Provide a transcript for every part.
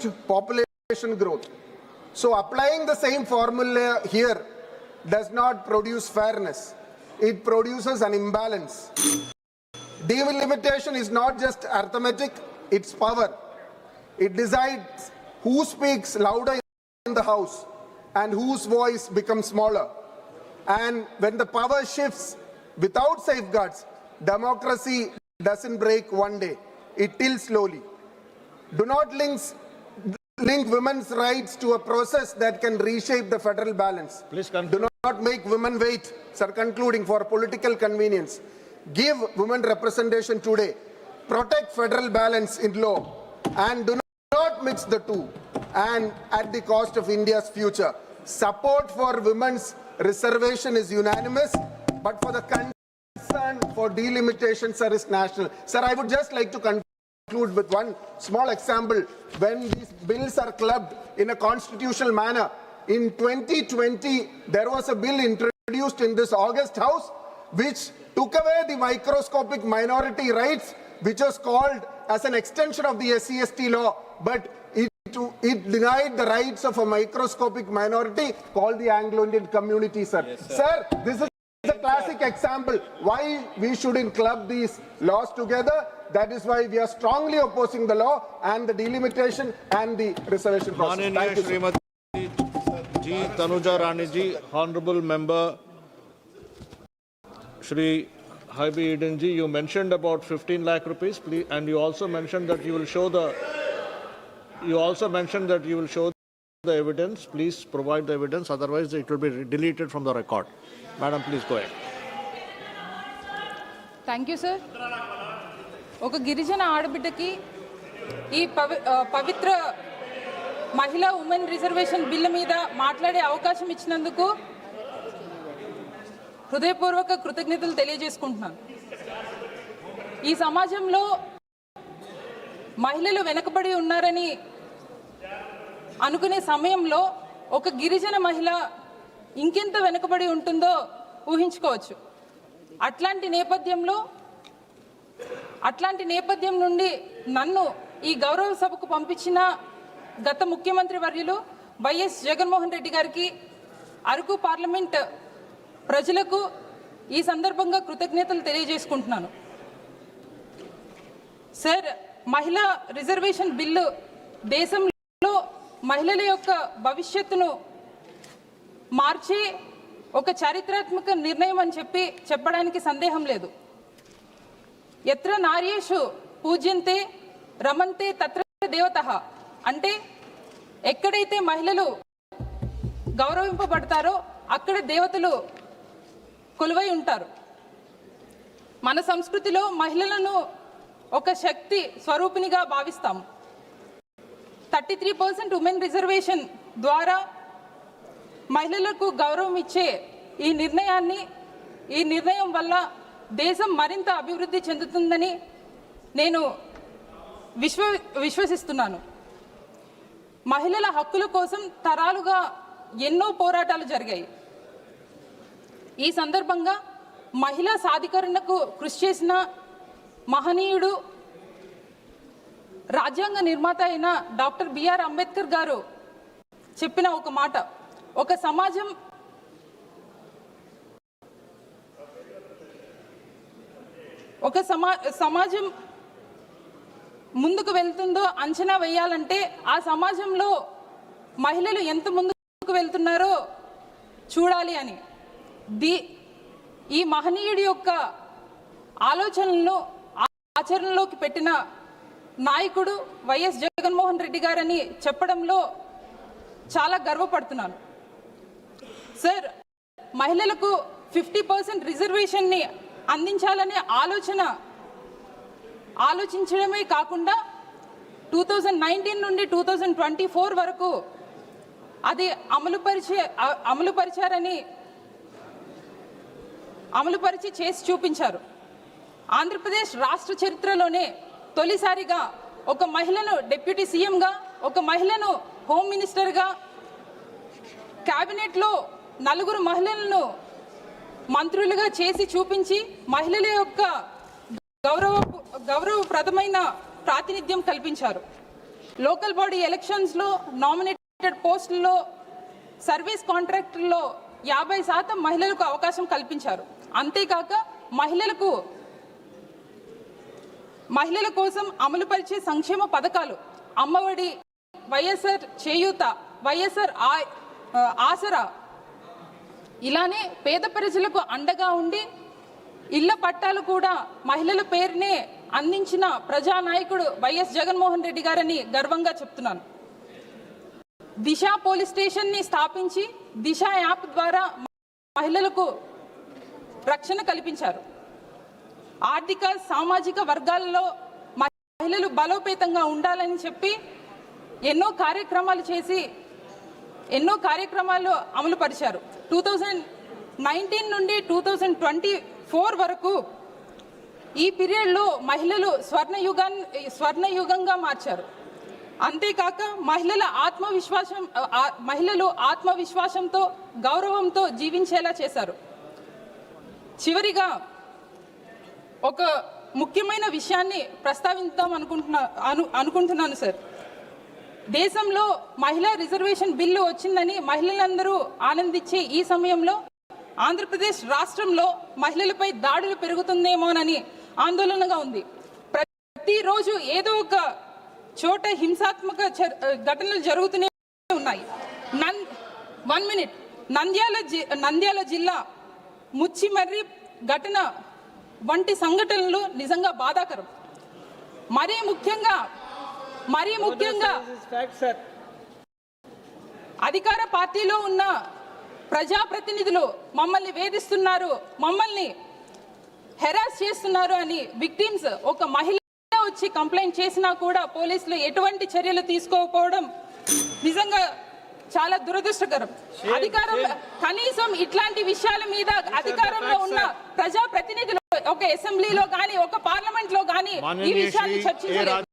reduced population growth. So applying the same formula here does not produce fairness. It produces an imbalance. Delimitation is not just arithmetic, it's power. It decides who speaks louder in the house and whose voice becomes smaller. And when the power shifts without safeguards, democracy doesn't break one day. It tilts slowly. Do not link women's rights to a process that can reshape the federal balance. Please conclude. Do not make women wait, sir, concluding, for political convenience. Give women representation today. Protect federal balance in law. And do not mix the two, and at the cost of India's future. Support for women's reservation is unanimous, but for the concern for delimitation, sir, is national. Sir, I would just like to conclude with one small example. When these bills are clubbed in a constitutional manner, in 2020, there was a bill introduced in this August House which took away the microscopic minority rights, which was called as an extension of the SC/ST law, but it denied the rights of a microscopic minority called the Anglo-Indian community, sir. Yes, sir. Sir, this is a classic example why we shouldn't club these laws together. That is why we are strongly opposing the law and the delimitation and the reservation process. Thank you, Srimati Ji Tanuja Rani Ji, Honorable Member Shri Haibi Eden Ji, you mentioned about 15 lakh rupees, please, and you also mentioned that you will show the evidence. Please provide the evidence, otherwise it will be deleted from the record. Madam, please go ahead. Thank you, sir. ఒక గిరిజన ఆడబిడ్డకి ఈ పవిత్ర మహిళా women reservation bill మీద మాట్లాడే అవకాశం ఇచ్చినందుకు హృదయపూర్వక కృతజ్ఞతలు తెలియజేసుకుంటున్నాను. ఈ సమాజంలో మహిళలు వెనుకబడి ఉన్నారని అనుకునే సమయంలో ఒక గిరిజన మహిళ ఇంకెంత వెనుకబడి ఉంటుందో ఊహించుకోవచ్చు. అట్లాంటి నేపథ్యం నుండి నన్ను ఈ గౌరవ సభకు పంపించిన గత ముఖ్యమంత్రి వర్యులు వైఎస్ జగన్మోహన్ రెడ్డి గారికి, అరకు పార్లమెంట్ ప్రజలకు ఈ సందర్భంగా కృతజ్ఞతలు తెలియజేసుకుంటున్నాను. సార్, మహిళా రిజర్వేషన్ బిల్లు దేశంలో మహిళల యొక్క భవిష్యత్తును మార్చే ఒక చారిత్రాత్మక నిర్ణయం అని చెప్పడానికి సందేహం లేదు. ఎత్ర నార్యేషు పూజ్యంతే రమంతే తత్ర దేవతః అంటే ఎక్కడైతే మహిళలు గౌరవింపబడతారో అక్కడ దేవతలు కొలువై ఉంటారు. మన సంస్కృతిలో మహిళలను ఒక శక్తి స్వరూపిణిగా భావిస్తాము. 33% ఉమెన్ రిజర్వేషన్ ద్వారా మహిళలకు గౌరవం ఇచ్చే ఈ నిర్ణయం వల్ల దేశం మరింత అభివృద్ధి చెందుతుందని నేను విశ్వసిస్తున్నాను. మహిళల హక్కుల కోసం తరాలుగా ఎన్నో పోరాటాలు జరిగాయి. ఈ సందర్భంగా మహిళా సాధికారణకు కృషి చేసిన మహనీయుడు రాజ్యాంగ నిర్మాత అయిన డాక్టర్ బిఆర్ అంబేద్కర్ గారు చెప్పిన ఒక మాట, ఒక సమాజం ముందుకు వెళ్తుందో అంచనా వేయాలంటే ఆ సమాజంలో మహిళలు ఎంత ముందుకు వెళ్తున్నారో చూడాలి అని. ఈ మహనీయుడి యొక్క ఆలోచనలను ఆచరణలోకి పెట్టిన నాయకుడు వైఎస్ జగన్మోహన్ రెడ్డి గారని చెప్పడంలో చాలా గర్వపడుతున్నాను. సార్, మహిళలకు 50% రిజర్వేషన్ని అందించాలనే ఆలోచించడమే కాకుండా 2019 నుండి 2024 వరకు అది అమలుపరిచి చేసి చూపించారు. ఆంధ్రప్రదేశ్ రాష్ట్ర చరిత్రలోనే తొలిసారిగా ఒక మహిళను డిప్యూటీ సీఎంగా, ఒక మహిళను హోమ్ మినిస్టర్గా, క్యాబినెట్లో 4 మహిళలను మంత్రులుగా చేసి చూపించి మహిళల యొక్క గౌరవప్రదమైన ప్రాతినిధ్యం కల్పించారు. లోకల్ బాడీ ఎలక్షన్స్లో నామినేటెడ్ పోస్టుల్లో సర్వీస్ కాంట్రాక్టుల్లో 50% మహిళలకు అవకాశం కల్పించారు. అంతేకాక మహిళల కోసం అమలుపరిచే సంక్షేమ పథకాలు అమ్మఒడి, వైఎస్ఆర్ చేయూత, వైఎస్ఆర్ ఆసరా ఇలానే పేద ప్రజలకు అండగా ఉండి ఇళ్ల పట్టాలు కూడా మహిళల పేరునే అందించిన ప్రజానాయకుడు వైఎస్ జగన్మోహన్ రెడ్డి గారని గర్వంగా చెప్తున్నాను. దిశ పోలీస్ స్టేషన్ని స్థాపించి దిశ యాప్ ద్వారా మహిళలకు రక్షణ కల్పించారు. ఆర్థిక సామాజిక వర్గాల్లో మహిళలు బలోపేతంగా ఉండాలని చెప్పి ఎన్నో కార్యక్రమాలు అమలు పరిచారు. 2019 నుండి 2024 వరకు ఈ పీరియడ్లో స్వర్ణయుగంగా మార్చారు. అంతేకాక మహిళలు ఆత్మవిశ్వాసంతో గౌరవంతో జీవించేలా చేశారు. చివరిగా ఒక ముఖ్యమైన విషయాన్ని ప్రస్తావిద్దాం అనుకుంటున్నాను సార్. దేశంలో మహిళా రిజర్వేషన్ బిల్లు వచ్చిందని మహిళలందరూ ఆనందించే ఈ సమయంలో ఆంధ్రప్రదేశ్ రాష్ట్రంలో మహిళలపై దాడులు పెరుగుతుందేమోనని ఆందోళనగా ఉంది. ప్రతిరోజు ఏదో ఒక చోట హింసాత్మక ఘటనలు జరుగుతూనే ఉన్నాయి. 1 మినిట్. నంద్యాల జిల్లా ముచ్చిమర్రి ఘటన వంటి సంఘటనలు నిజంగా బాధాకరం. మరీ ముఖ్యంగా అధికార పార్టీలో ఉన్న ప్రజాప్రతినిధులు మమ్మల్ని వేధిస్తున్నారు, మమ్మల్ని హెరాస్ చేస్తున్నారు అని విక్టిమ్స్ ఒక మహిళ వచ్చి కంప్లైంట్ చేసినా కూడా పోలీసులు ఎటువంటి చర్యలు తీసుకోకపోవడం నిజంగా చాలా దురదృష్టకరం. కనీసం ఇట్లాంటి విషయాల మీద అధికారంలో ఉన్న ప్రజాప్రతినిధులు ఒక అసెంబ్లీలో కానీ ఒక పార్లమెంట్ లో కానీ ఈ విషయాన్ని చర్చించలేదు.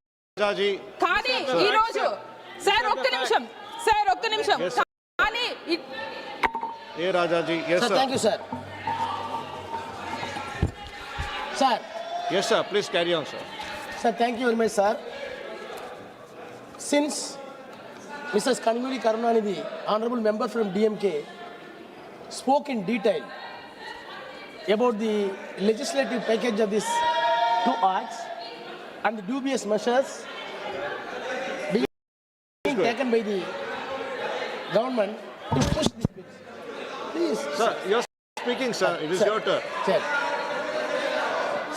కానీ ఈ రోజు సార్ ఒక్క నిమిషం కానీ thank you sir. Sir Yes, sir. Please carry on, sir. Sir, thank you very much, sir. Since Mrs. Kanimuli Karunanidhi, honorable member from DMK, spoke in detail about the legislative package of these 2 acts and the dubious measures being taken by the government to push this bill. Please. Sir, you're speaking, sir. It is your turn. Sir.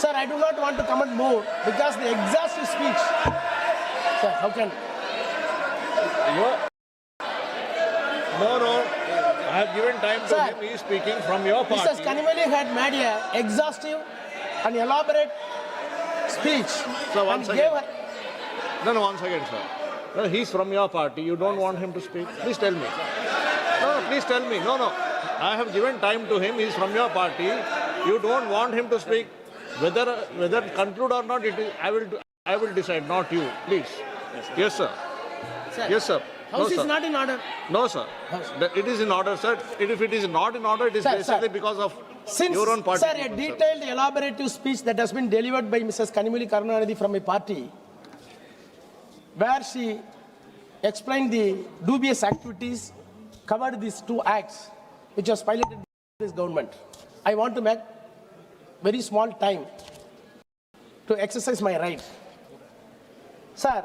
Sir, I do not want to comment more because the exhaustive speech. Sir, how can? No. I have given time to Sir, him. He is speaking from your party. Mrs. Kanimuli had made an exhaustive and elaborate speech. So and once gave again. No, one second, sir. No, he's from your party. You don't want him to speak? Please tell me. No, please tell me. No. I have given time to him. He's from your party. You don't want him to speak. Whether conclude or not, I will decide, not you. Please. Yes, sir. Sir, Yes, sir. House is sir. not in order. No, sir. It is in order, sir. If it is not in order, it is Sir, basically sir. because of Since, your own party. sir, a detailed, elaborative speech that has been delivered by Mrs. Kanimuli Karunanidhi from a party, where she explained the dubious activities, covered these 2 acts, which was piloted by this government. I want to make very small time to exercise my right. Sir,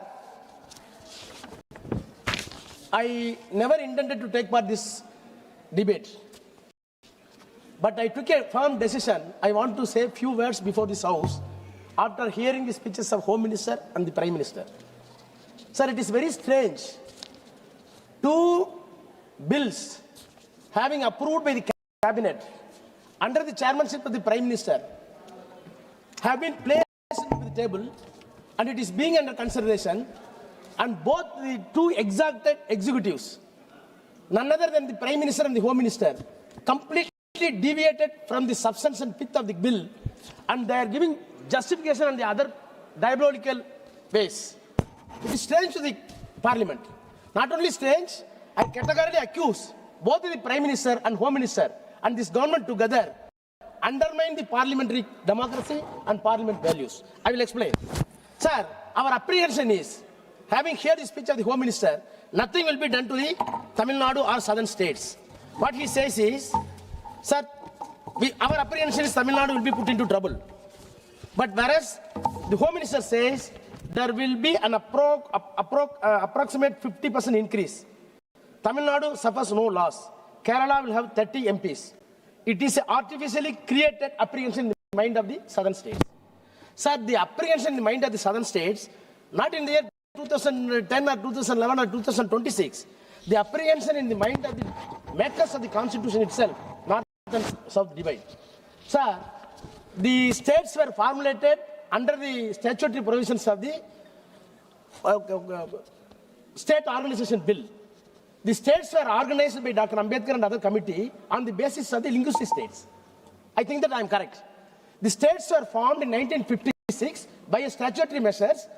I never intended to take part in this debate, but I took a firm decision. I want to say a few words before this House after hearing the speeches of Home Minister and the Prime Minister. Sir, it is very strange. 2 bills having approved by the Cabinet under the chairmanship of the Prime Minister have been placed on the table and it is being under consideration, and both the 2 exalted executives, none other than the Prime Minister and the Home Minister, completely deviated from the substance and pith of the bill, and they are giving justification on the other diabolical ways. It is strange to the Parliament. Not only strange, I categorically accuse both the Prime Minister and Home Minister and this government together undermine the parliamentary democracy and parliament values. I will explain. Sir, our apprehension is having heard the speech of the Home Minister, nothing will be done to the Tamil Nadu or southern states. What he says is, sir, our apprehension is Tamil Nadu will be put into trouble. But whereas the Home Minister says there will be an approximate 50% increase. Tamil Nadu suffers no loss. Kerala will have 30 MPs. It is an artificially created apprehension in the mind of the southern states. Sir, the apprehension in the mind of the southern states, not in the year 2010 or 2011 or 2026, the apprehension in the mind of the makers of the constitution itself, north and south divide. Sir, the states were formulated under the statutory provisions of the State Organization Bill. The states were organized by Dr. Ambedkar and other committee on the basis of the linguistic states. I think that I am correct. The states were formed in 1956 by a statutory measures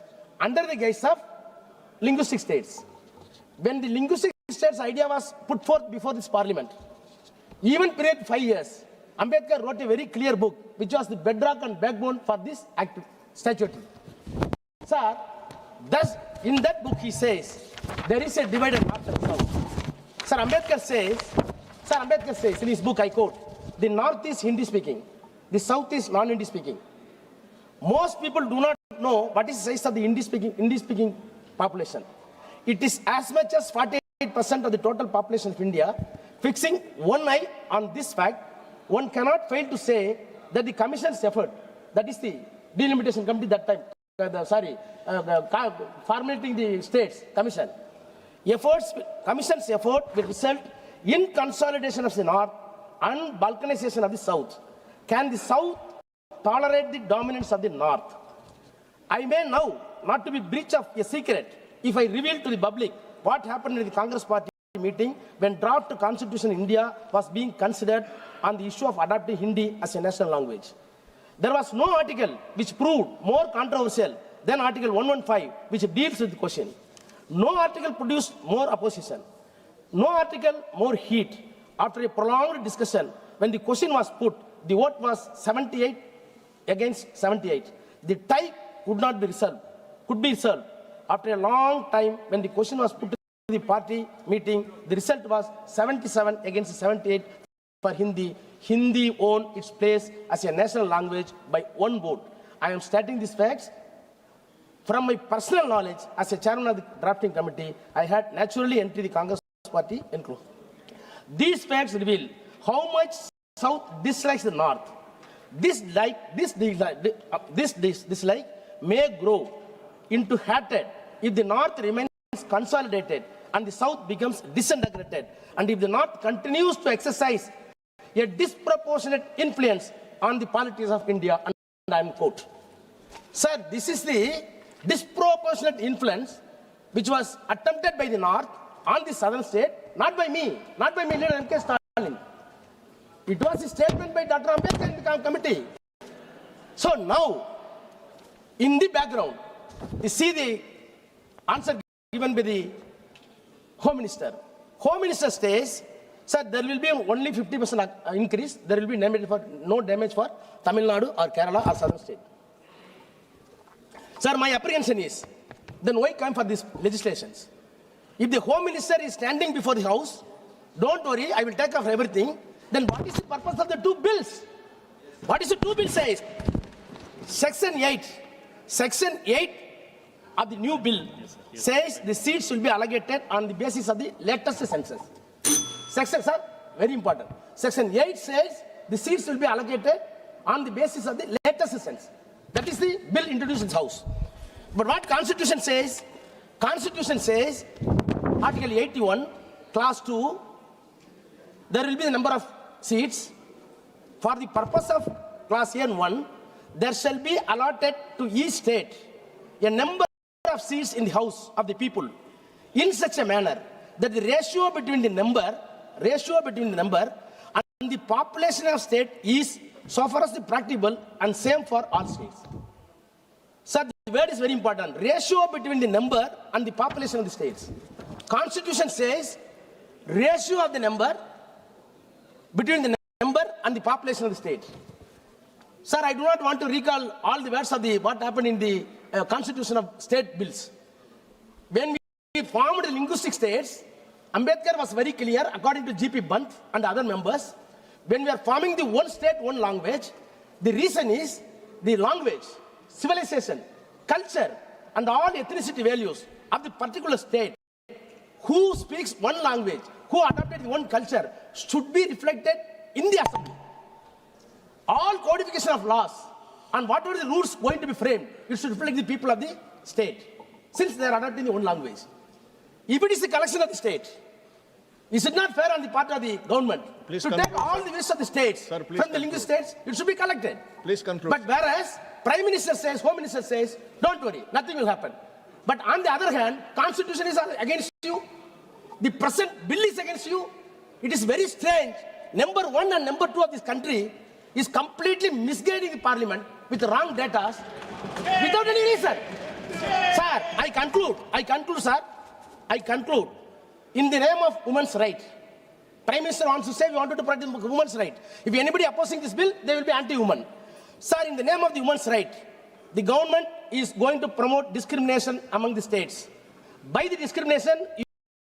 under the guise of linguistic states. When the linguistic states idea was put forth before this parliament, even period 5 years, Ambedkar wrote a very clear book, which was the bedrock and backbone for this act statutory. Sir, thus in that book he says, there is a divided north and south. Sir, Ambedkar says in his book, I quote, the north is Hindi speaking, the south is non-Hindi speaking. Most people do not know what is the size of the Hindi speaking population. It is as much as 48% of the total population of India. Fixing one eye on this fact, one cannot fail to say that the Commission's effort, that is the delimitation committee that time, formulating the states, Commission's effort will result in consolidation of the north and balkanization of the south. Can the south tolerate the dominance of the north? I may now not to be breach of a secret if I reveal to the public what happened in the Congress party meeting when draft constitution in India was being considered on the issue of adopting Hindi as a national language. There was no article which proved more controversial than Article 115, which deals with the question. No article produced more opposition. No article more heat. After a prolonged discussion, when the question was put, the vote was 78 against 78. The tie could be resolved. After a long time, when the question was put to the party meeting, the result was 77 against 78 for Hindi. Hindi won its place as a national language by one vote. I am stating these facts from my personal knowledge as a chairman of the drafting committee. I had naturally entered the Congress party include. These facts reveal how much South dislikes the North. This dislike may grow into hatred if the North remains consolidated and the South becomes disintegrated, and if the North continues to exercise a disproportionate influence on the politics of India, and I am quote. Sir, this is the disproportionate influence which was attempted by the North on the southern state, not by me, leader M.K. Stalin. It was a statement by Dr. Ambedkar in the committee. So now, in the background, you see the answer given by the Home Minister. Home Minister says, sir, there will be only 50% increase. There will be no damage for Tamil Nadu or Kerala or southern state. Sir, my apprehension is, then why come for these legislations? If the Home Minister is standing before the House, don't worry, I will take off everything. Then what is the purpose of the two bills? What is the two bills says? Section 8 of the new bill says the seats will be allocated on the basis of the latest census. Section, sir, very important. Section 8 says the seats will be allocated on the basis of the latest census. That is the bill introduced in the House. But what Constitution says? Constitution says, Article 81, Clause 2, there will be the number of seats. For the purpose of Clause N1, there shall be allotted to each state a number of seats in the House of the people in such a manner that the ratio between the number and the population of state is so far as the practicable and same for all states. Sir, the word is very important. Ratio between the number and the population of the states. Constitution says ratio of the number between the number and the population of the state. Sir, I do not want to recall all the words of what happened in the constitution of state bills. When we formed the linguistic states, Ambedkar was very clear, according to G.P. Bant and other members, when we are forming the one state, one language, the reason is the language, civilization, culture, and all ethnicity values of the particular state. Who speaks one language, who adopted one culture, should be reflected in the assembly. All codification of laws and whatever the rules going to be framed, it should reflect the people of the state, since they are adopting the one language. If it is a collection of the state, is it not fair on the part of the government Please to conclude, take all the ways of the states Sir, please from the linguist states? It should be collected. Please conclude. But whereas Prime Minister says, Home Minister says, don't worry, nothing will happen. But on the other hand, Constitution is against you. The present bill is against you. It is very strange. Number 1 and number 2 of this country is completely misguiding the Parliament with wrong data without any reason. Sir, I conclude, sir. I conclude. In the name of women's right, Prime Minister wants to say we wanted to protect women's right. If anybody opposing this bill, they will be anti-woman. Sir, in the name of the women's right, the government is going to promote discrimination among the states. By the discrimination,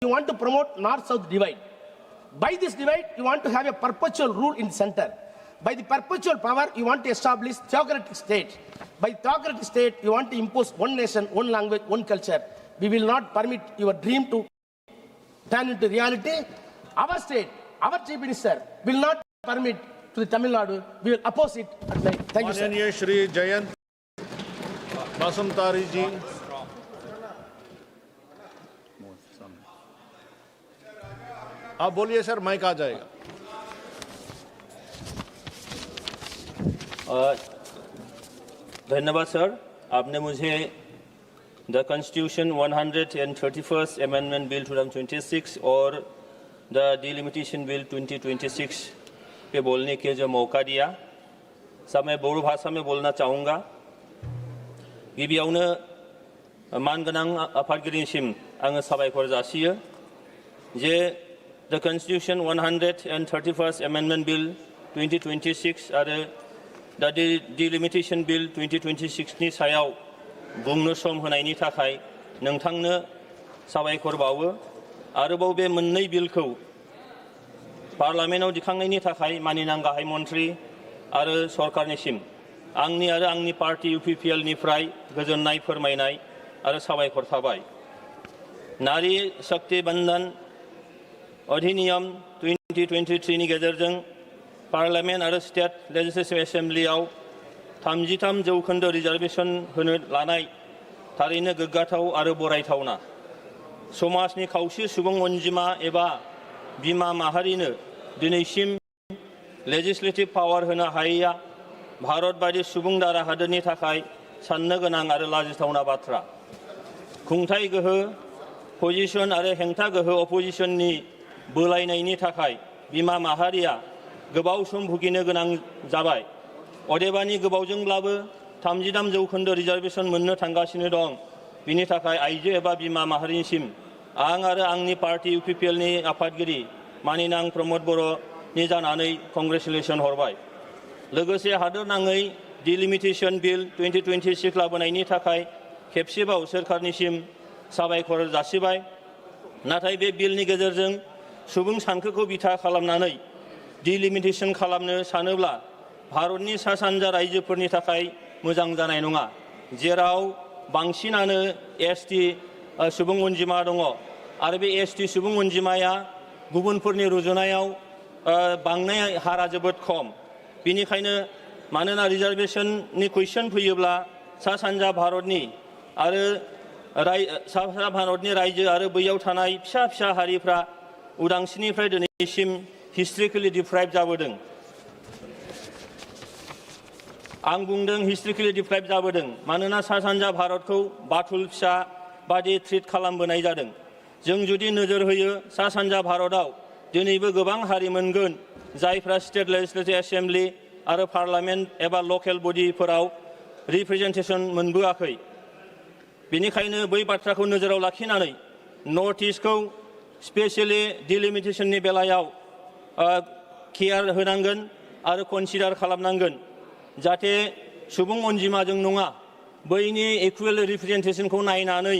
you want to promote north-south divide. By this divide, you want to have a perpetual rule in the center. By the perpetual power, you want to establish theocratic state. By theocratic state, you want to impose one nation, one language, one culture. We will not permit your dream to turn into reality. Our state, our Chief Minister will not permit to the Tamil Nadu. We will oppose it. Thank you, sir. माननीय श्री जयंत बासुमतारी जी, आप बोलिए sir, mic आ जाएगा. धन्यवाद sir, आपने मुझे the constitution 131st amendment bill 2026 और the delimitation bill 2026 पे बोलने के जो मौका दिया. सब मैं बोडो भाषा में बोलना चाहूँगा. गिबियावनो मानगोनां आफादगिरिनिसिम आङो साबायखर जासियो जे the constitution 131st amendment bill 2026 आरो दा डिलिमिटेशन बिल 2026 नि सायाव बुंनो सम होनायनि थाखाय नोंथांनो साबायखर बावो. आरोबाव बे मोननै बिलखौ पार्लियामेन्टआव दिखांनायनि थाखाय माननीय गाहाय मन्त्रि आरो सरकारनिसिम आंनि आरो आंनि पार्टी UPPL निफ्राय गोजोननाय फोरमायनाय आरो साबायखर थाबाय. नारी शक्ति बंधन अधिनियम 2023 नि गेजेरजों पार्लियामेन्ट आरो स्टेट लेजिस्लेटिभ एसेम्ब्लियाव 33% रिजार्वेशन होनो लानाय थारैनो गोग्गाथाव आरो बरायथावना. समाजनि खावसे सुबुं अनजिमा एबा बिमा माहारिनो दिनैसिम लेजिस्लेटिभ पावार होनो हायैया भारत बायदि सुबुं दारा हादोरनि थाखाय साननो गोनां आरो लाजिथावना बाथ्रा. खुंथाय गोहो, पजिशन आरो हेंथा गोहो अपोजिशननि बोलायनायनि थाखाय बिमा माहारिया गोबाव सम भुगिनो गोनां जाबाय. अदेबानि गोबावजोंब्लाबो 33% रिजार्वेशन मोननो थांगासिनो दं. बिनि थाखाय आइजो एबा बिमा माहारिनिसिम आं आरो आंनि पार्टी UPPL नि आफादगिरि माननीय प्रमोद बर'नि जानानै कंग्रेचुलेशन हरबाय. लोगोसे हादोर नाङै डिलिमिटेशन बिल 2026 लाबोनायनि थाखाय खेबसेबाव सोरखारनिसिम साबायखर जासिबाय. नाथाय बे बिलनि गेजेरजों सुबुं सानखोखौ बिथा खालामनानै डिलिमिटेशन खालामनो सानोब्ला भारतनि सा सानजा रायजोफोरनि थाखाय मोजां जानाय नङा, जेराव बांसिनानो ST सुबुं अनजिमा दङ आरो बे ST सुबुं अनजिमाया गुबुनफोरनि रुजुनायाव बांनाय हारा जोबोद खम. बेनिखायनो मानोना रिजार्वेशननि कुइसन फैयोब्ला सा सानजा भारतनि आरो सा सानजा भारतनि रायजो आरो बैयाव थानाय फिसा फिसा हारिफ्रा उदांस्रिनिफ्राय दिनैसिम हिस्ट्रिकेलि डिप्राइभ जाबोदों. आं बुंदों हिस्ट्रिकेलि डिप्राइभ जाबोदों मानोना सा सानजा भारतखौ बाथुल फिसा बादि ट्रिट खालामबोनाय जादों. जों जुदि नोजोर होयो सा सानजा भारतआव दिनैबो गोबां हारि मोनगोन जायफ्रा स्टेट लेजिस्लेटिभ एसेम्ब्लि आरो पार्लियामेन्ट एबा लकेल बडिफोराव रिप्रेजेन्टेसन मोनबोआखै. बेनिखायनो बै बाथ्राखौ नोजोराव लाखिनानै नर्थ इस्टखौ स्पेसियेलि डिलिमिटेशननि बेलायाव केयार होनांगोन आरो कनसिडार खालामनांगोन जाहाथे सुबुं अनजिमाजों नङा बैनि इकुवेल रिप्रेजेन्टेशनखौ नायनानै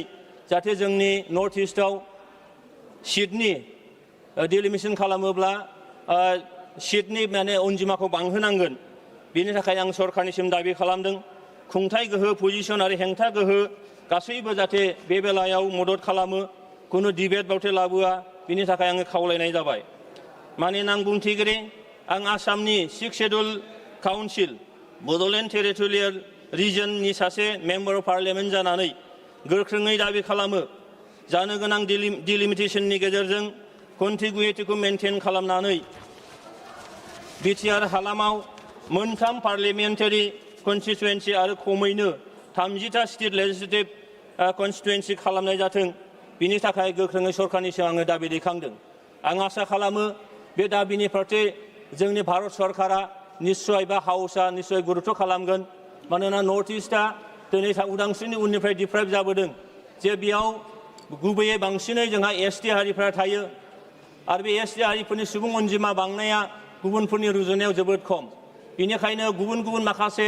जाहाथे जोंनि नर्थ ईस्टआव सीटनि डेलिमिशन खालामोब्ला सीटनि माने अनजिमाखौ बांहोनांगोन बेनि थाखाय आं सरकारनिसिम दाबि खालामदों खुंथाय गोहो पजिशन आरो हेंथा गोहो गासैबो जाहाथे बे बेलायाव मदद खालामो कुनु डिबेट बावथे लाबोआ बिनि थाखाय आङो खावलायनाय जाबाय माननीय बुंथिगिरि आं आसामनि 6 शेड्यूल काउन्सिल बड'लेण्ड टेरिटरियेल रिजननि सासे मेम्बर अफ पार्लियामेन्ट जानानै गोख्रोङै दाबि खालामो जानो गोनां डिलिमिटेशननि गेजेरजों कन्टिगुइटिखौ मेनटेन खालामनानै बिटिआर हालामाव मोनथाम पार्लियामेन्टारि कन्स्टिटुएन्सि आरो खमैनो 30टा स्टेट लेजिस्लेटिभ कन्स्टिटुएन्सि खालामनाय जाथों बिनि थाखाय गोख्रोङै सरकारनिसिम आङो दाबि दैखांदों आं आसा खालामो बे दाबिनि फारसे जोंनि भारत सरकारा निश्चय बा हाउसआ निश्चय गुरुत्व खालामगोन मानोना नर्थ ईस्टआ दिनै उदांस्रिनि उननिफ्राय डिप्राइभ जाबोदों जे बेयाव गुबैयै बांसिनै जोंहा एसटि हारिफ्रा थायो आरो बे एसटि हारिफोरनि सुबुं अनजिमा बांनाया गुबुनफोरनि रुजुनायाव जोबोद खम बेनिखायनो गुबुन गुबुन माखासे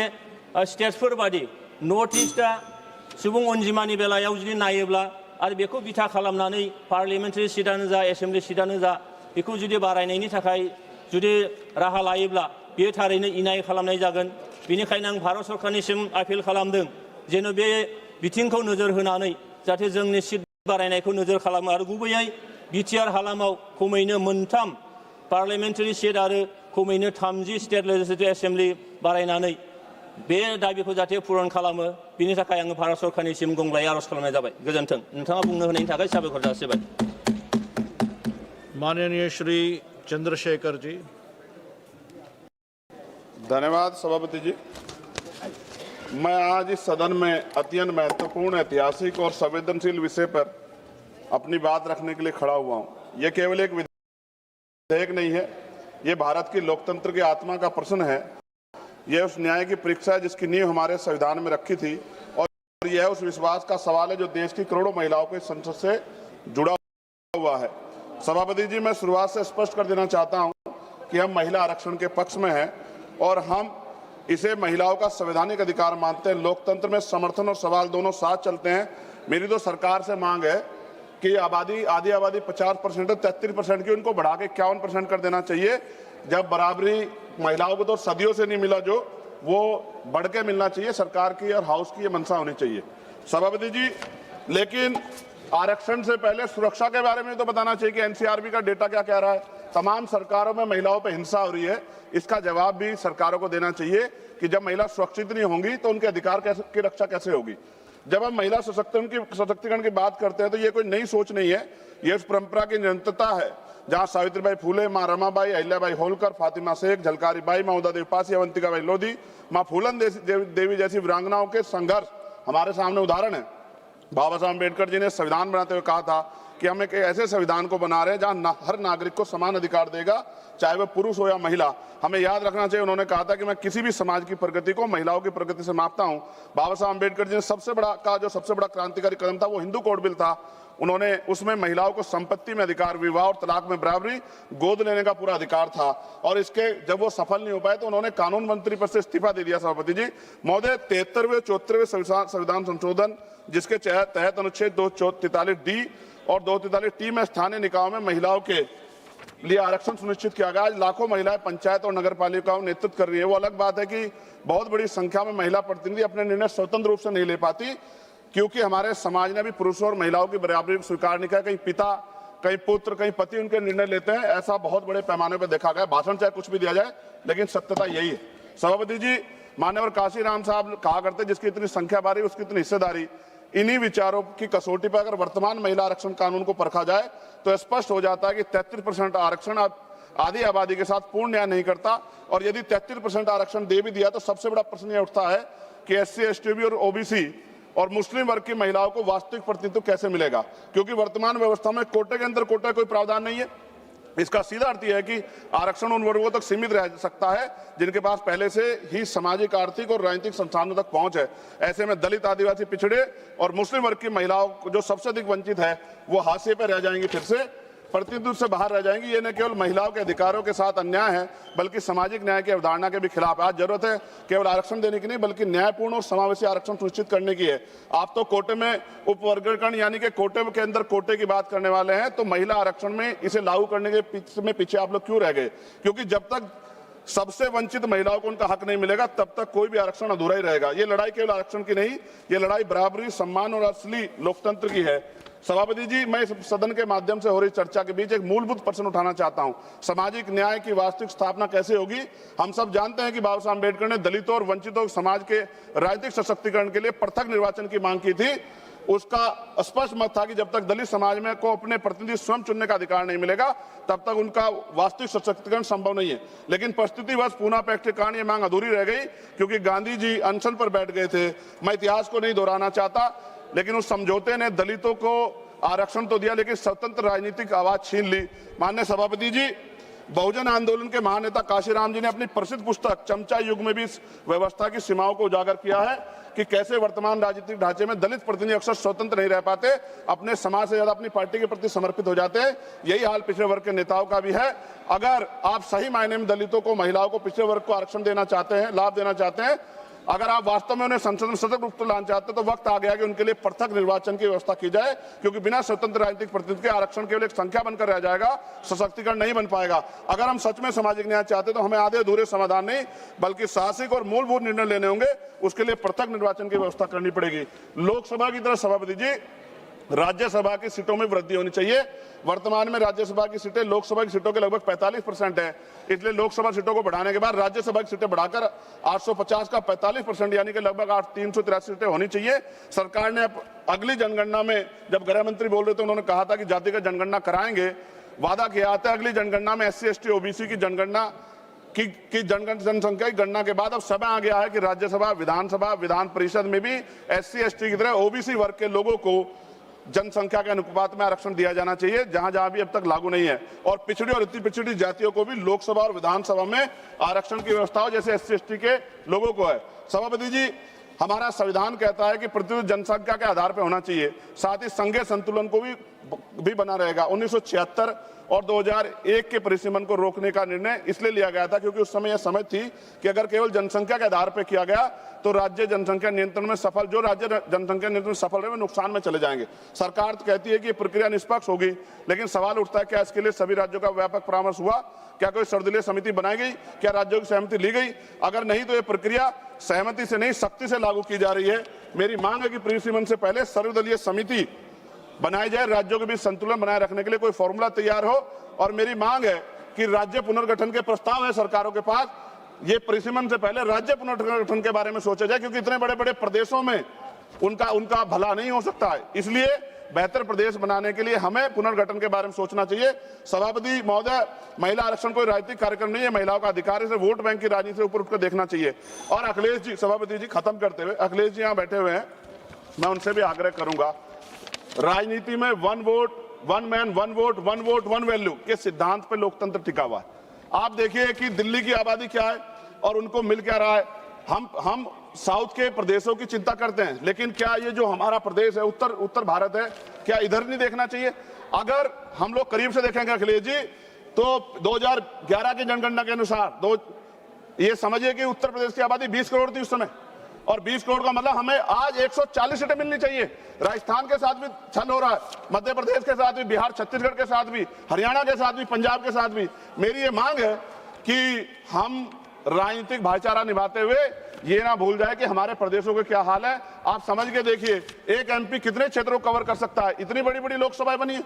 स्टेट्सफोर बादि नर्थ ईस्टआ सुबुं अनजिमानि बेलायाव जुदि नायोब्ला आरो बेखौ बिथा खालामनानै पार्लियामेन्टारि सिटआनो जा एसेम्बलि सिटआनो जा बेखौ जुदि बारायनायनि थाखाय जुदि राहा लायोब्ला बेयो थारैनो इनाय खालामनाय जागोन बेनिखायनो आं भारत सरकारनिसिम आपिल खालामदों जेन' बे बिथिंखौ नोजोर होनानै जाहाथे जोंनि सिट बारायनायखौ नोजोर खालामो आरो गुबैयै बिटिआर हालामाव खमैनो मोनथाम पार्लियामेन्टारि सिट आरो खमैनो 30 स्टेट लेजिस्लेटिभ एसेम्बलि बारायनानै बे दाबिखौ जाहाथे पुरन खालामो बिनि थाखाय आङो भारत सरकारनिसिम गंग्लायै आर'ज खालामनाय जाबाय गोजोन्थों नोंथाङा बुंनो होनायनि थाखाय साबायखर जासिबाय माननीय श्री चंद्रशेखर जी। धन्यवाद सभापति जी। मैं आज इस सदन में अत्यंत महत्वपूर्ण ऐतिहासिक और संवेदनशील विषय पर अपनी बात रखने के लिए खड़ा हुआ हूं। यह केवल एक विधेयक नहीं है, ये भारत की लोकतंत्र की आत्मा का प्रश्न है। यह उस न्याय की परीक्षा है जिसकी नींव हमारे संविधान में रखी थी और यह उस विश्वास का सवाल है जो देश की करोड़ों महिलाओं के संसद से जुड़ा हुआ है। सभापति जी, मैं शुरुआत से स्पष्ट कर देना चाहता हूं कि हम महिला आरक्षण के पक्ष में हैं और हम इसे महिलाओं का संवैधानिक अधिकार मानते हैं। लोकतंत्र में समर्थन और सवाल दोनों साथ चलते हैं। मेरी तो सरकार से मांग है कि आधी आबादी 50% 33% की उनको बढ़ा के 51% कर देना चाहिए। जब बराबरी महिलाओं को तो सदियों से नहीं मिला, जो वो बढ़ के मिलना चाहिए। सरकार की और हाउस की ये मंशा होनी चाहिए। सभापति जी, लेकिन आरक्षण से पहले सुरक्षा के बारे में तो बताना चाहिए कि एनसीआरबी का डेटा क्या कह रहा है। तमाम सरकारों में महिलाओं पर हिंसा हो रही है, इसका जवाब भी सरकारों को देना चाहिए कि जब महिला सुरक्षित नहीं होंगी तो उनके अधिकार की रक्षा कैसे होगी। जब हम महिला सशक्तिकरण की बात करते हैं तो ये कोई नई सोच नहीं है, ये उस परंपरा की निरंतरता है जहां सावित्रीबाई फूले, मां रमाबाई, अहिल्याबाई होलकर, फातिमा शेख, झलकारी बाई, महुदा देवी पासी, अवंतिकाबाई लोधी, मां फूलन देवी जैसी वीरांगनाओं के संघर्ष हमारे सामने उदाहरण है। बाबा साहब अम्बेडकर जी ने संविधान बनाते हुए कहा था कि हम एक ऐसे संविधान को बना रहे हैं जहां हर नागरिक को समान अधिकार देगा, चाहे वह पुरुष हो या महिला। हमें याद रखना चाहिए, उन्होंने कहा था कि मैं किसी भी समाज की प्रगति को महिलाओं की प्रगति से मापता हूं। बाबा साहब अम्बेडकर जी ने सबसे बड़ा क्रांतिकारी कदम था वो हिंदू कोड बिल था। उन्होंने उसमें महिलाओं को संपत्ति में अधिकार, विवाह और तलाक में बराबरी, गोद लेने का पूरा अधिकार था। और इसके जब वो सफल नहीं हो पाए तो उन्होंने कानून मंत्री पद से इस्तीफा दे दिया। सभापति जी महोदय, 73वें 74वें संविधान संशोधन जिसके तहत अनुच्छेद 243D और 243T में स्थानीय निकायों में महिलाओं के लिए आरक्षण सुनिश्चित किया गया। आज लाखों महिलाएं पंचायत और नगर पालिकाओं नेतृत्व कर रही है। वो अलग बात है कि बहुत बड़ी संख्या में महिला प्रतिनिधि अपने निर्णय स्वतंत्र रूप से नहीं ले पाती, क्योंकि हमारे समाज ने भी पुरुषों और महिलाओं की बराबरी को स्वीकार नहीं किया। कहीं पिता, कहीं पुत्र, कहीं पति उनके निर्णय लेते हैं। ऐसा बहुत बड़े पैमाने पर देखा गया। भाषण चाहे कुछ भी दिया जाए, लेकिन सत्यता यही है। सभापति जी, मान्यवर काशीराम साहब कहा करते जिसकी इतनी संख्या बारी उसकी इतनी हिस्सेदारी। इन्हीं विचारों की कसौटी पर अगर वर्तमान महिला आरक्षण कानून को परखा जाए तो स्पष्ट हो जाता है कि 33% आरक्षण आधी आबादी के साथ पूर्ण न्याय नहीं करता। और यदि 33% आरक्षण दे भी दिया तो सबसे बड़ा प्रश्न यह उठता है कि SC, ST और OBC और मुस्लिम वर्ग की महिलाओं को वास्तविक प्रतिनिधित्व कैसे मिलेगा, क्योंकि वर्तमान व्यवस्था में कोटे के अंदर कोटे कोई प्रावधान नहीं है। इसका सीधा अर्थ यह है कि आरक्षण उन वर्गों तक सीमित रह सकता है जिनके पास पहले से ही सामाजिक, आर्थिक और राजनीतिक संसाधनों तक पहुंच है। ऐसे में दलित, आदिवासी, पिछड़े और मुस्लिम वर्ग की महिलाओं जो सबसे अधिक वंचित है वो हाशिए पर रह जाएंगी फिर से। प्रतिनिधित्व से बाहर रह जाएंगी। ये न केवल महिलाओं के अधिकारों के साथ अन्याय है, बल्कि सामाजिक न्याय की अवधारणा के भी खिलाफ। आज जरूरत है केवल आरक्षण देने की नहीं, बल्कि न्यायपूर्ण और समावेशी आरक्षण सुनिश्चित करने की है। आप तो कोटे में उपवर्गीकरण यानी कि कोटे के अंदर कोटे की बात करने वाले हैं, तो महिला आरक्षण में इसे लागू करने के पीछे आप लोग क्यों रह गए? क्योंकि जब तक सबसे वंचित महिलाओं को उनका हक नहीं मिलेगा, तब तक कोई भी आरक्षण अधूरा ही रहेगा। ये लड़ाई केवल आरक्षण की नहीं, ये लड़ाई बराबरी, सम्मान और असली लोकतंत्र की है। सभापति जी, मैं इस सदन के माध्यम से हो रही चर्चा के बीच एक मूलभूत प्रश्न उठाना चाहता हूं। सामाजिक न्याय की वास्तविक स्थापना कैसे होगी? हम सब जानते हैं कि बाबा साहब अम्बेडकर ने दलितों और वंचितों समाज के राजनीतिक सशक्तिकरण के लिए पृथक निर्वाचन की मांग की थी। उसका स्पष्ट मत था कि जब तक दलित समाज में को अपने प्रतिनिधि स्वयं चुनने का अधिकार नहीं मिलेगा, तब तक उनका वास्तविक सशक्तिकरण संभव नहीं है। लेकिन परिस्थितिवश पूना पैक्ट के कारण ये मांग अधूरी रह गई, क्योंकि गांधी जी अनशन पर बैठ गए थे। मैं इतिहास को नहीं दोहराना चाहता, लेकिन उस समझौते ने दलितों को आरक्षण तो दिया, लेकिन स्वतंत्र राजनीतिक आवाज छीन ली। माननीय सभापति जी, बहुजन आंदोलन के महानेता काशीराम जी ने अपनी प्रसिद्ध पुस्तक चमचा युग में भी इस व्यवस्था की सीमाओं को उजागर किया है कि कैसे वर्तमान राजनीतिक ढांचे में दलित प्रतिनिधि अक्सर स्वतंत्र नहीं रह पाते, अपने समाज से ज्यादा अपनी पार्टी के प्रति समर्पित हो जाते हैं। यही हाल पिछड़े वर्ग के नेताओं का भी है। अगर आप सही मायने में दलितों को, महिलाओं को, पिछड़े वर्ग को आरक्षण देना चाहते हैं, लाभ देना चाहते हैं, अगर आप वास्तव में उन्हें संसद में सतत रूप से लाना चाहते हैं, तो वक्त आ गया कि उनके लिए पृथक निर्वाचन की व्यवस्था की जाए, क्योंकि बिना स्वतंत्र राजनीतिक प्रतिनिधि के आरक्षण केवल एक संख्या बनकर रह जाएगा, सशक्तिकरण नहीं बन पाएगा। अगर हम सच में सामाजिक न्याय चाहते हैं, तो हमें आधे अधूरे समाधान नहीं, बल्कि साहसिक और मूलभूत निर्णय लेने होंगे। उसके लिए पृथक निर्वाचन की व्यवस्था करनी पड़ेगी। लोकसभा की तरह सभापति जी, राज्यसभा की सीटों में वृद्धि होनी चाहिए। वर्तमान में राज्यसभा की सीटें लोकसभा की सीटों के लगभग 45% है, इसलिए लोकसभा सीटों को बढ़ाने के बाद राज्यसभा की सीटें बढ़ाकर 850 का 45% यानी कि लगभग 383 सीटें होनी चाहिए। सरकार ने अगली जनगणना में, जब गृह मंत्री बोल रहे थे, उन्होंने कहा था कि जातिगत जनगणना कराएंगे, वादा किया था। अगली जनगणना में SC ST OBC की जनगणना की जनसंख्या की गणना के बाद अब समय आ गया है कि राज्यसभा, विधानसभा, विधान परिषद में भी SC ST की तरह OBC वर्ग के लोगों को जनसंख्या के अनुपात में आरक्षण दिया जाना चाहिए, जहां जहां भी अब तक लागू नहीं है। और पिछड़ी और अति पिछड़ी जातियों को भी लोकसभा और विधानसभा में आरक्षण की व्यवस्था हो, जैसे SC ST के लोगों को है। सभापति जी, हमारा संविधान कहता है कि प्रतिशत जनसंख्या के आधार पर होना चाहिए, साथ ही संघीय संतुलन को भी बना रहेगा। 1976 और 2001 के परिसीमन को रोकने का निर्णय इसलिए लिया गया था क्योंकि उस समय यह समझ थी कि अगर केवल जनसंख्या के आधार पर किया गया तो राज्य जनसंख्या नियंत्रण में सफल, जो राज्य जनसंख्या नियंत्रण में सफल रहे, वे नुकसान में चले जाएंगे। सरकार तो कहती है कि प्रक्रिया निष्पक्ष होगी, लेकिन सवाल उठता है क्या इसके लिए सभी राज्यों का व्यापक परामर्श हुआ? क्या कोई सर्वदलीय समिति बनाई गई? क्या राज्यों की सहमति ली गई? अगर नहीं तो ये प्रक्रिया सहमति से नहीं, सख्ती से लागू की जा रही है। मेरी मांग है कि परिसीमन से पहले सर्वदलीय समिति बनाई जाए, राज्यों के बीच संतुलन बनाए रखने के लिए कोई फॉर्मूला तैयार हो। और मेरी मांग है कि राज्य पुनर्गठन के प्रस्ताव है सरकारों के पास, ये परिसीमन से पहले राज्य पुनर्गठन के बारे में सोचा जाए, क्योंकि इतने बड़े बड़े प्रदेशों में उनका भला नहीं हो सकता है। इसलिए बेहतर प्रदेश बनाने के लिए हमें पुनर्गठन के बारे में सोचना चाहिए। सभापति महोदय, महिला आरक्षण कोई राजनीतिक कार्यक्रम नहीं है, महिलाओं का अधिकार है, इसे वोट बैंक की राजनीति से ऊपर उठकर देखना चाहिए। और अखिलेश जी, सभापति जी खत्म करते हुए, अखिलेश जी यहाँ बैठे हुए हैं, मैं उनसे भी आग्रह करूंगा, राजनीति में one vote one man one vote one value के सिद्धांत पे लोकतंत्र टिका हुआ है। आप देखिए कि दिल्ली की आबादी क्या है और उनको मिल क्या रहा है। हम साउथ के प्रदेशों की चिंता करते हैं, लेकिन क्या ये जो हमारा प्रदेश है, उत्तर भारत है, क्या इधर नहीं देखना चाहिए? अगर हम लोग करीब से देखेंगे अखिलेश जी, तो 2011 की जनगणना के अनुसार ये समझिए कि उत्तर प्रदेश की आबादी 20 करोड़ थी उस समय, और 20 करोड़ का मतलब हमें आज 140 सीटें मिलनी चाहिए। राजस्थान के साथ भी छल हो रहा है, मध्य प्रदेश के साथ भी, बिहार छत्तीसगढ़ के साथ भी, हरियाणा के साथ भी, पंजाब के साथ भी। मेरी ये मांग है कि हम राजनीतिक भाईचारा निभाते हुए ये ना भूल जाए कि हमारे प्रदेशों के क्या हाल है। आप समझ के देखिए, एक MP कितने क्षेत्रों को कवर कर सकता है? इतनी बड़ी बड़ी लोकसभाएं बनी है।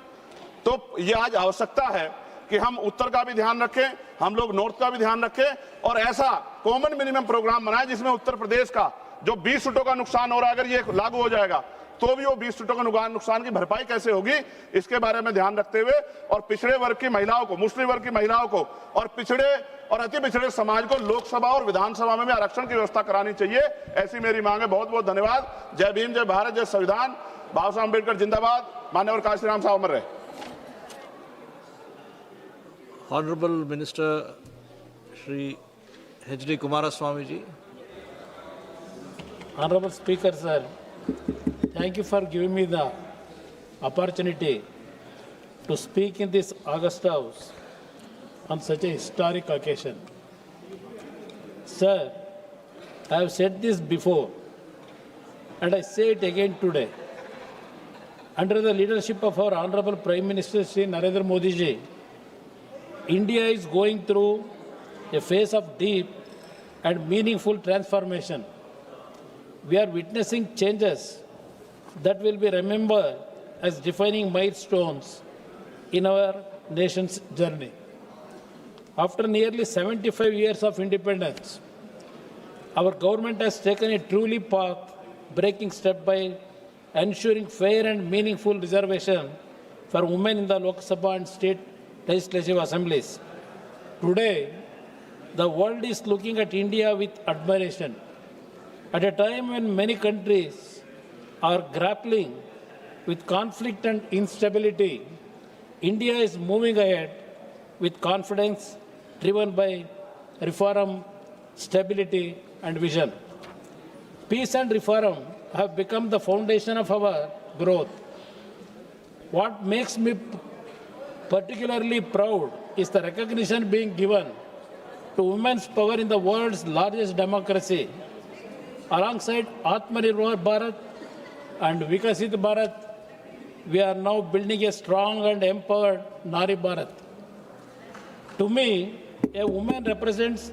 तो ये आज आवश्यकता है कि हम उत्तर का भी ध्यान रखें, हम लोग नॉर्थ का भी ध्यान रखें, और ऐसा कॉमन मिनिमम प्रोग्राम बनाए जिसमें उत्तर प्रदेश का जो 20 सीटों का नुकसान हो रहा है, अगर ये लागू हो जाएगा तो भी वो 20 सीटों का नुकसान की भरपाई कैसे होगी, इसके बारे में ध्यान रखते हुए, और पिछड़े वर्ग की महिलाओं को, मुस्लिम वर्ग की महिलाओं को, और पिछड़े और अति पिछड़े समाज को लोकसभा और विधानसभा में भी आरक्षण की व्यवस्था करानी चाहिए। ऐसी मेरी मांग है। बहुत बहुत धन्यवाद। जय भीम, जय भारत, जय संविधान। बाबा साहब अम्बेडकर जिंदाबाद। मान्यवर काशीराम साहब अमर रहे। Honorable Minister Shri H.D. Kumaraswamy ji. Honorable Speaker, sir, thank you for giving me the opportunity to speak in this August House on such a historic occasion. Sir, I have said this before, and I say it again today. Under the leadership of our Honorable Prime Minister Shri Narendra Modi ji, India is going through a phase of deep and meaningful transformation. We are witnessing changes that will be remembered as defining milestones in our nation's journey. After nearly 75 years of independence, our government has taken a truly path-breaking step by ensuring fair and meaningful reservation for women in the Lok Sabha and state legislative assemblies. Today, the world is looking at India with admiration. At a time when many countries are grappling with conflict and instability, India is moving ahead with confidence driven by reform, stability, and vision. Peace and reform have become the foundation of our growth. What makes me particularly proud is the recognition being given to women's power in the world's largest democracy. Alongside Atmanirbhar Bharat and Vikasit Bharat, we are now building a strong and empowered Nari Bharat. To me, a woman represents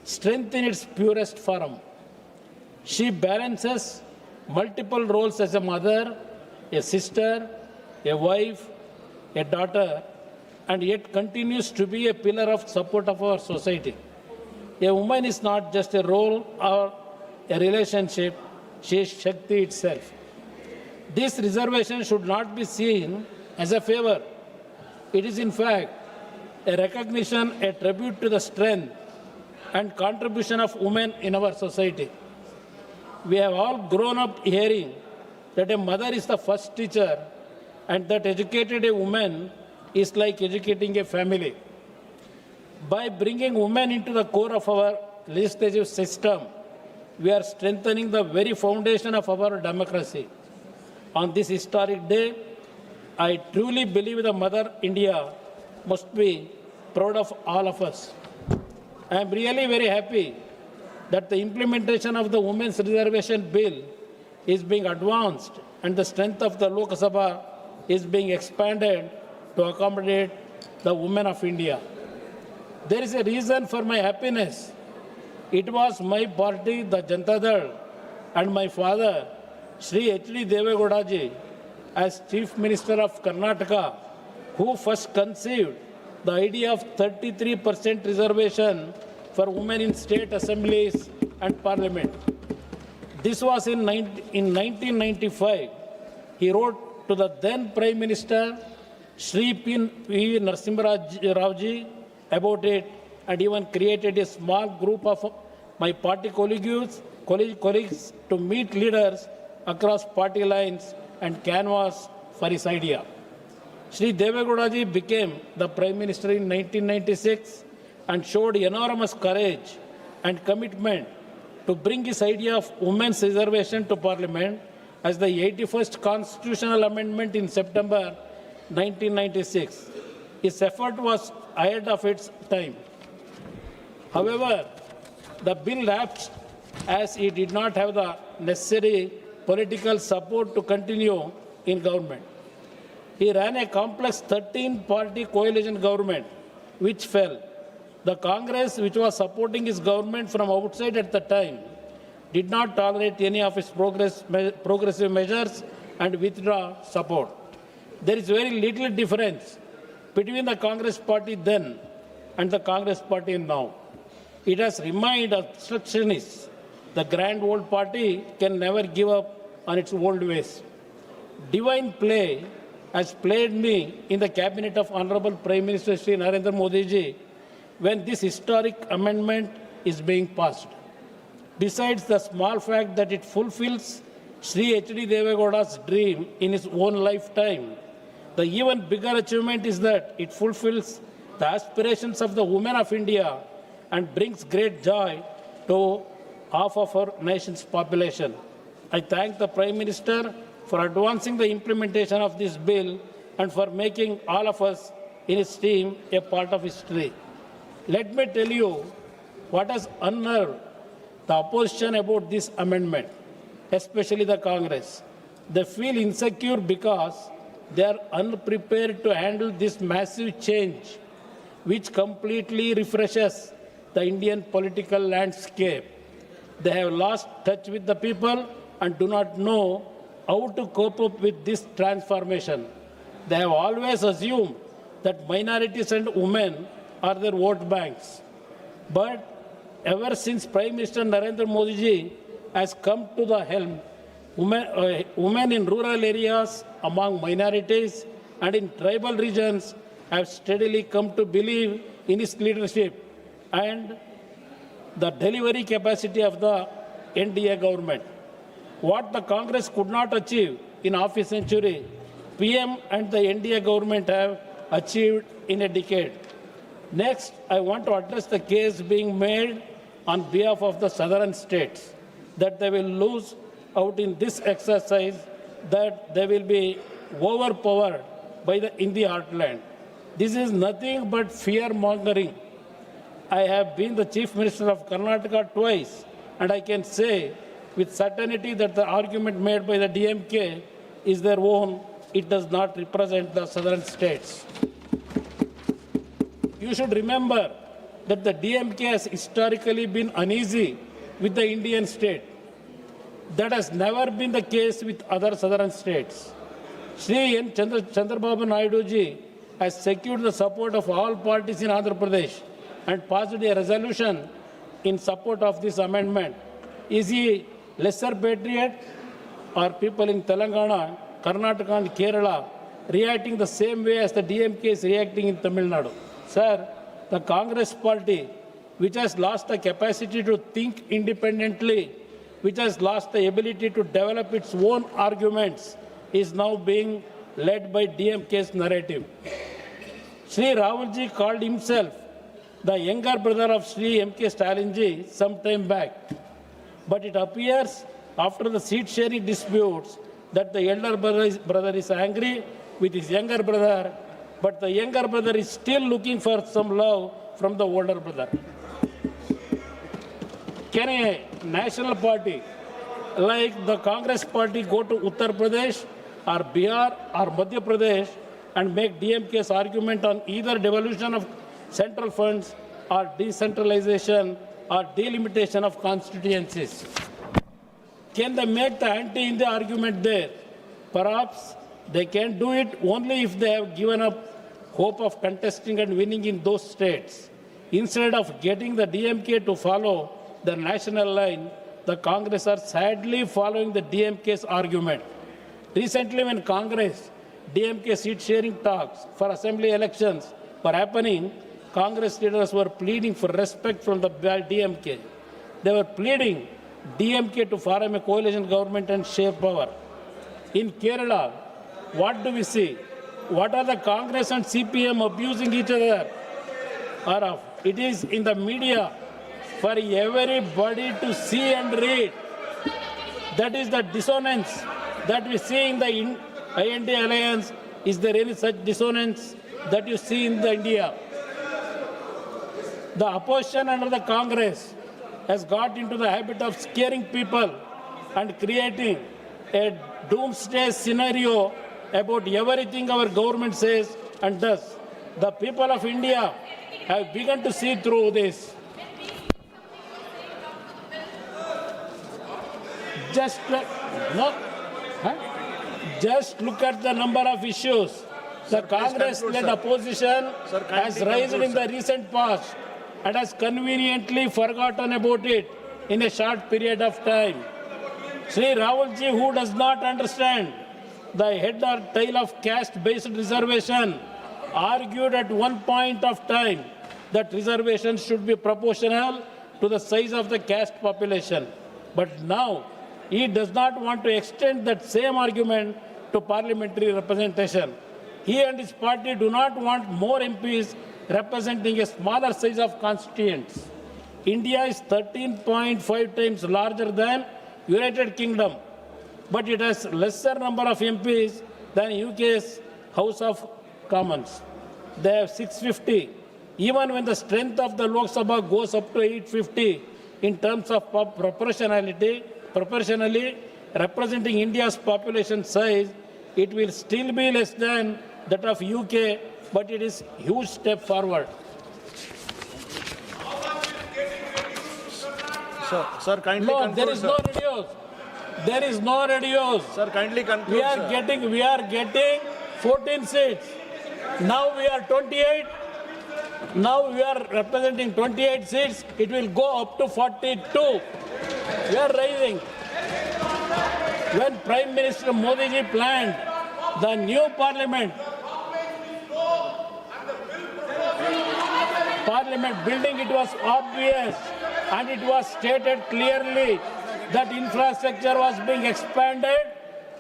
strength in its purest form. She balances multiple roles as a mother, a sister, a wife, a daughter, and yet continues to be a pillar of support of our society. A woman is not just a role or a relationship, she is Shakti itself. This reservation should not be seen as a favor. It is in fact a recognition, a tribute to the strength and contribution of women in our society. We have all grown up hearing that a mother is the first teacher and that educated a woman is like educating a family. By bringing women into the core of our legislative system, we are strengthening the very foundation of our democracy. On this historic day, I truly believe the Mother India must be proud of all of us. I am really very happy that the implementation of the Women's Reservation Bill is being advanced and the strength of the Lok Sabha is being expanded to accommodate the women of India. There is a reason for my happiness. It was my party, the Janata Dal, and my father, Shri H.D. Devegowda ji, as Chief Minister of Karnataka, who first conceived the idea of 33% reservation for women in state assemblies and parliament. This was in 1995. He wrote to the then Prime Minister, Shri P. Narasimha Rao ji, about it and even created a small group of my party colleagues to meet leaders across party lines and canvass for his idea. Shri Devegowda ji became the Prime Minister in 1996 and showed enormous courage and commitment to bring his idea of women's reservation to Parliament as the 81st Constitutional Amendment in September 1996. His effort was ahead of its time. However, the bill lapsed as he did not have the necessary political support to continue in government. He ran a complex 13-party coalition government, which fell. The Congress, which was supporting his government from outside at the time, did not tolerate any of his progressive measures and withdraw support. There is very little difference between the Congress party then and the Congress party now. It has remained obstructionist. The grand old party can never give up on its old ways. Divine play has played me in the cabinet of Honorable Prime Minister Shri Narendra Modi ji when this historic amendment is being passed. Besides the small fact that it fulfills Shri H.D. Devegowda's dream in his own lifetime, the even bigger achievement is that it fulfills the aspirations of the women of India and brings great joy to half of our nation's population. I thank the Prime Minister for advancing the implementation of this bill and for making all of us in his team a part of history. Let me tell you what has unnerved the opposition about this amendment, especially the Congress. They feel insecure because they are unprepared to handle this massive change, which completely refreshes the Indian political landscape. They have lost touch with the people and do not know how to cope up with this transformation. They have always assumed that minorities and women are their vote banks. But ever since Prime Minister Narendra Modi ji has come to the helm, women in rural areas, among minorities, and in tribal regions have steadily come to believe in his leadership and the delivery capacity of the NDA government. What the Congress could not achieve in half a century, PM and the NDA government have achieved in a decade. Next, I want to address the case being made on behalf of the southern states that they will lose out in this exercise, that they will be overpowered in the heartland. This is nothing but fear-mongering. I have been the Chief Minister of Karnataka twice, and I can say with certainty that the argument made by the DMK is their own. It does not represent the southern states. You should remember that the DMK has historically been uneasy with the Indian state. That has never been the case with other southern states. Shri N. Chandrababu Naidu ji has secured the support of all parties in Andhra Pradesh and passed a resolution in support of this amendment. Is he lesser patriot, or people in Telangana, Karnataka and Kerala reacting the same way as the DMK is reacting in Tamil Nadu? Sir, the Congress party, which has lost the capacity to think independently, which has lost the ability to develop its own arguments, is now being led by DMK's narrative. Sri Rahul ji called himself the younger brother of Sri M.K. Stalin ji some time back. But it appears after the seat sharing disputes that the elder brother is angry with his younger brother, but the younger brother is still looking for some love from the older brother. Can a national party like the Congress party go to Uttar Pradesh or Bihar or Madhya Pradesh and make DMK's argument on either devolution of central funds or decentralization or delimitation of constituencies? Can they make the anti-India argument there? Perhaps they can do it only if they have given up hope of contesting and winning in those states. Instead of getting the DMK to follow the national line, the Congress are sadly following the DMK's argument. Recently, when Congress DMK seat sharing talks for assembly elections were happening, Congress leaders were pleading for respect from the DMK. They were pleading DMK to form a coalition government and share power. In Kerala, what do we see? What are the Congress and CPM abusing each other? It is in the media for everybody to see and read. That is the dissonance that we see in the IND alliance. Is there any such dissonance that you see in the India? The opposition under the Congress has got into the habit of scaring people and creating a doomsday scenario about everything our government says and does. The people of India have begun to see through this. Just look at the number of issues the Congress-led opposition has raised in the recent past and has conveniently forgotten about it in a short period of time. Sri Rahul ji, who does not understand the head or tail of caste-based reservation, argued at one point of time that reservations should be proportional to the size of the caste population. But now, he does not want to extend that same argument to parliamentary representation. He and his party do not want more MPs representing a smaller size of constituents. India is 13.5 times larger than United Kingdom, but it has lesser number of MPs than UK's House of Commons. They have 650. Even when the strength of the Lok Sabha goes up to 850 in terms of proportionally representing India's population size, it will still be less than that of UK, but it is a huge step forward. Sir, kindly No, conclude, there is no reduce. There is no reduce. Sir, kindly conclude, We are sir. getting 14 seats. Now we are 28. Now we are representing 28 seats. It will go up to 42. We are rising. When Prime Minister Modi ji planned the new parliament building, it was obvious and it was stated clearly that infrastructure was being expanded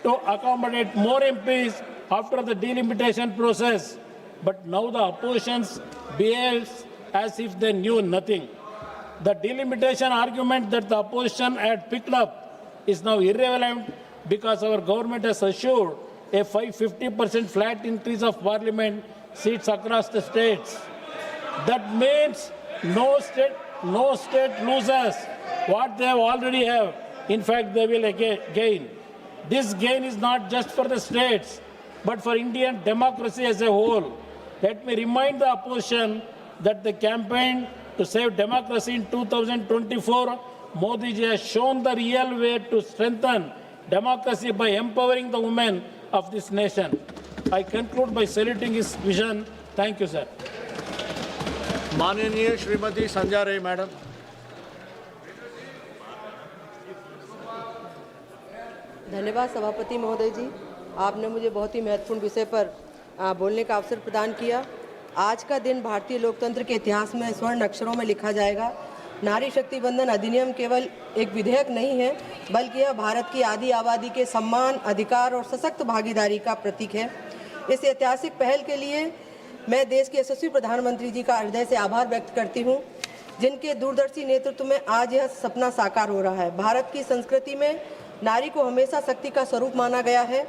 to accommodate more MPs after the delimitation process. But now the opposition behaves as if they knew nothing. The delimitation argument that the opposition had picked up is now irrelevant because our government has assured a 50% flat increase of parliament seats across the states. That means no state loses what they already have. In fact, they will gain. This gain is not just for the states, but for Indian democracy as a whole. Let me remind the opposition that the campaign to save democracy in 2024, Modi ji has shown the real way to strengthen democracy by empowering the women of this nation. I conclude by saluting his vision. Thank you, sir. माननीय श्रीमती संजय रे madam. धन्यवाद सभापति महोदय जी, आपने मुझे बहुत ही महत्वपूर्ण विषय पर बोलने का अवसर प्रदान किया। आज का दिन भारतीय लोकतंत्र के इतिहास में स्वर्ण अक्षरों में लिखा जाएगा। नारी शक्ति बंधन अधिनियम केवल एक विधेयक नहीं है, बल्कि यह भारत की आधी आबादी के सम्मान, अधिकार और सशक्त भागीदारी का प्रतीक है। इस ऐतिहासिक पहल के लिए मैं देश के यशस्वी प्रधानमंत्री जी का हृदय से आभार व्यक्त करती हूँ, जिनके दूरदर्शी नेतृत्व में आज यह सपना साकार हो रहा है। भारत की संस्कृति में नारी को हमेशा शक्ति का स्वरूप माना गया है।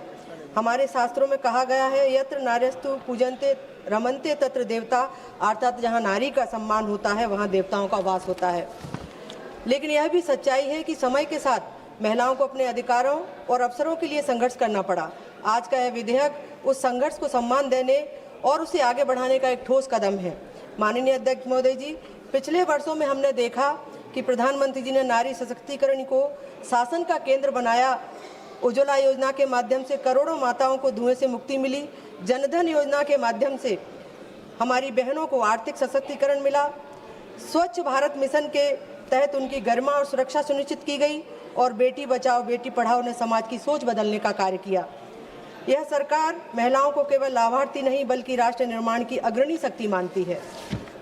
हमारे शास्त्रों में कहा गया है, यत्र नार्यस्तु पूजन्ते रमन्ते तत्र देवता, अर्थात जहाँ नारी का सम्मान होता है वहाँ देवताओं का वास होता है। लेकिन यह भी सच्चाई है कि समय के साथ महिलाओं को अपने अधिकारों और अवसरों के लिए संघर्ष करना पड़ा। आज का यह विधेयक उस संघर्ष को सम्मान देने और उसे आगे बढ़ाने का एक ठोस कदम है। माननीय अध्यक्ष महोदय जी, पिछले वर्षों में हमने देखा कि प्रधानमंत्री जी ने नारी सशक्तिकरण को शासन का केंद्र बनाया। उज्ज्वला योजना के माध्यम से करोड़ों माताओं को धुएं से मुक्ति मिली। जनधन योजना के माध्यम से हमारी बहनों को आर्थिक सशक्तिकरण मिला। स्वच्छ भारत मिशन के तहत उनकी गरिमा और सुरक्षा सुनिश्चित की गई और बेटी बचाओ बेटी पढ़ाओ ने समाज की सोच बदलने का कार्य किया। यह सरकार महिलाओं को केवल लाभार्थी नहीं बल्कि राष्ट्र निर्माण की अग्रणी शक्ति मानती है।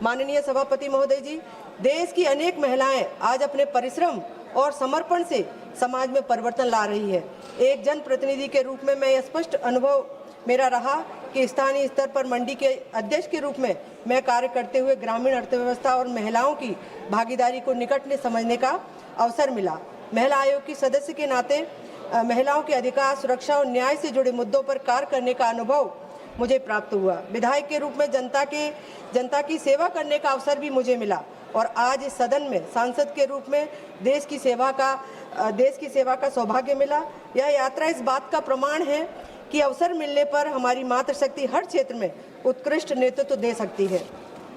माननीय सभापति महोदय जी, देश की अनेक महिलाएं आज अपने परिश्रम और समर्पण से समाज में परिवर्तन ला रही है। एक जनप्रतिनिधि के रूप में मैं यह स्पष्ट अनुभव मेरा रहा कि स्थानीय स्तर पर मंडी के अध्यक्ष के रूप में मैं कार्य करते हुए ग्रामीण अर्थव्यवस्था और महिलाओं की भागीदारी को निकट में समझने का अवसर मिला। महिला आयोग की सदस्य के नाते महिलाओं के अधिकार, सुरक्षा और न्याय से जुड़े मुद्दों पर कार्य करने का अनुभव मुझे प्राप्त हुआ। विधायक के रूप में जनता की सेवा करने का अवसर भी मुझे मिला और आज इस सदन में सांसद के रूप में देश की सेवा का सौभाग्य मिला। यह यात्रा इस बात का प्रमाण है कि अवसर मिलने पर हमारी मातृशक्ति हर क्षेत्र में उत्कृष्ट नेतृत्व दे सकती है।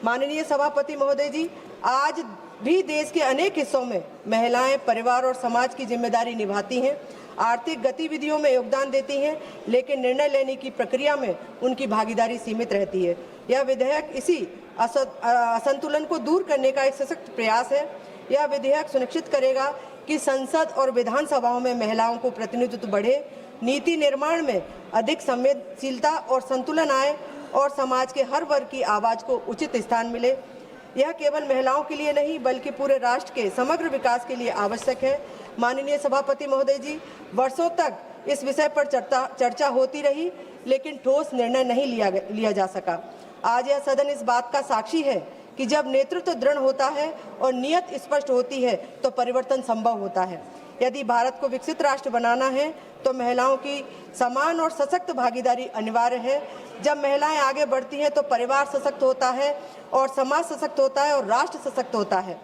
माननीय सभापति महोदय जी, आज भी देश के अनेक हिस्सों में महिलाएं परिवार और समाज की जिम्मेदारी निभाती हैं, आर्थिक गतिविधियों में योगदान देती हैं, लेकिन निर्णय लेने की प्रक्रिया में उनकी भागीदारी सीमित रहती है। यह विधेयक इसी असंतुलन को दूर करने का एक सशक्त प्रयास है। यह विधेयक सुनिश्चित करेगा कि संसद और विधानसभाओं में महिलाओं को प्रतिनिधित्व बढ़े, नीति निर्माण में अधिक संवेदनशीलता और संतुलन आए और समाज के हर वर्ग की आवाज़ को उचित स्थान मिले। यह केवल महिलाओं के लिए नहीं बल्कि पूरे राष्ट्र के समग्र विकास के लिए आवश्यक है। माननीय सभापति महोदय जी, वर्षों तक इस विषय पर चर्चा होती रही, लेकिन ठोस निर्णय नहीं लिया जा सका। आज यह सदन इस बात का साक्षी है कि जब नेतृत्व दृढ़ होता है और नियत स्पष्ट होती है तो परिवर्तन संभव होता है। यदि भारत को विकसित राष्ट्र बनाना है तो महिलाओं की समान और सशक्त भागीदारी अनिवार्य है। जब महिलाएं आगे बढ़ती हैं तो परिवार सशक्त होता है और समाज सशक्त होता है और राष्ट्र सशक्त होता है।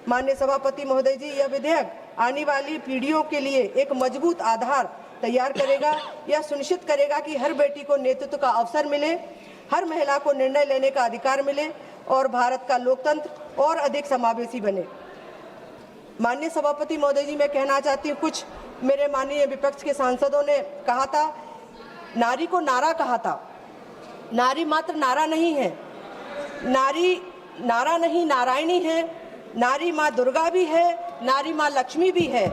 माननीय सभापति महोदय जी, यह विधेयक आने वाली पीढ़ियों के लिए एक मजबूत आधार तैयार करेगा। यह सुनिश्चित करेगा कि हर बेटी को नेतृत्व का अवसर मिले, हर महिला को निर्णय लेने का अधिकार मिले और भारत का लोकतंत्र और अधिक समावेशी बने। माननीय सभापति महोदय जी, मैं कहना चाहती हूँ, कुछ मेरे माननीय विपक्ष के सांसदों ने कहा था, नारी को नारा कहा था। नारी मात्र नारा नहीं है, नारी नारा नहीं नारायणी है, नारी माँ दुर्गा भी है, नारी माँ लक्ष्मी भी है,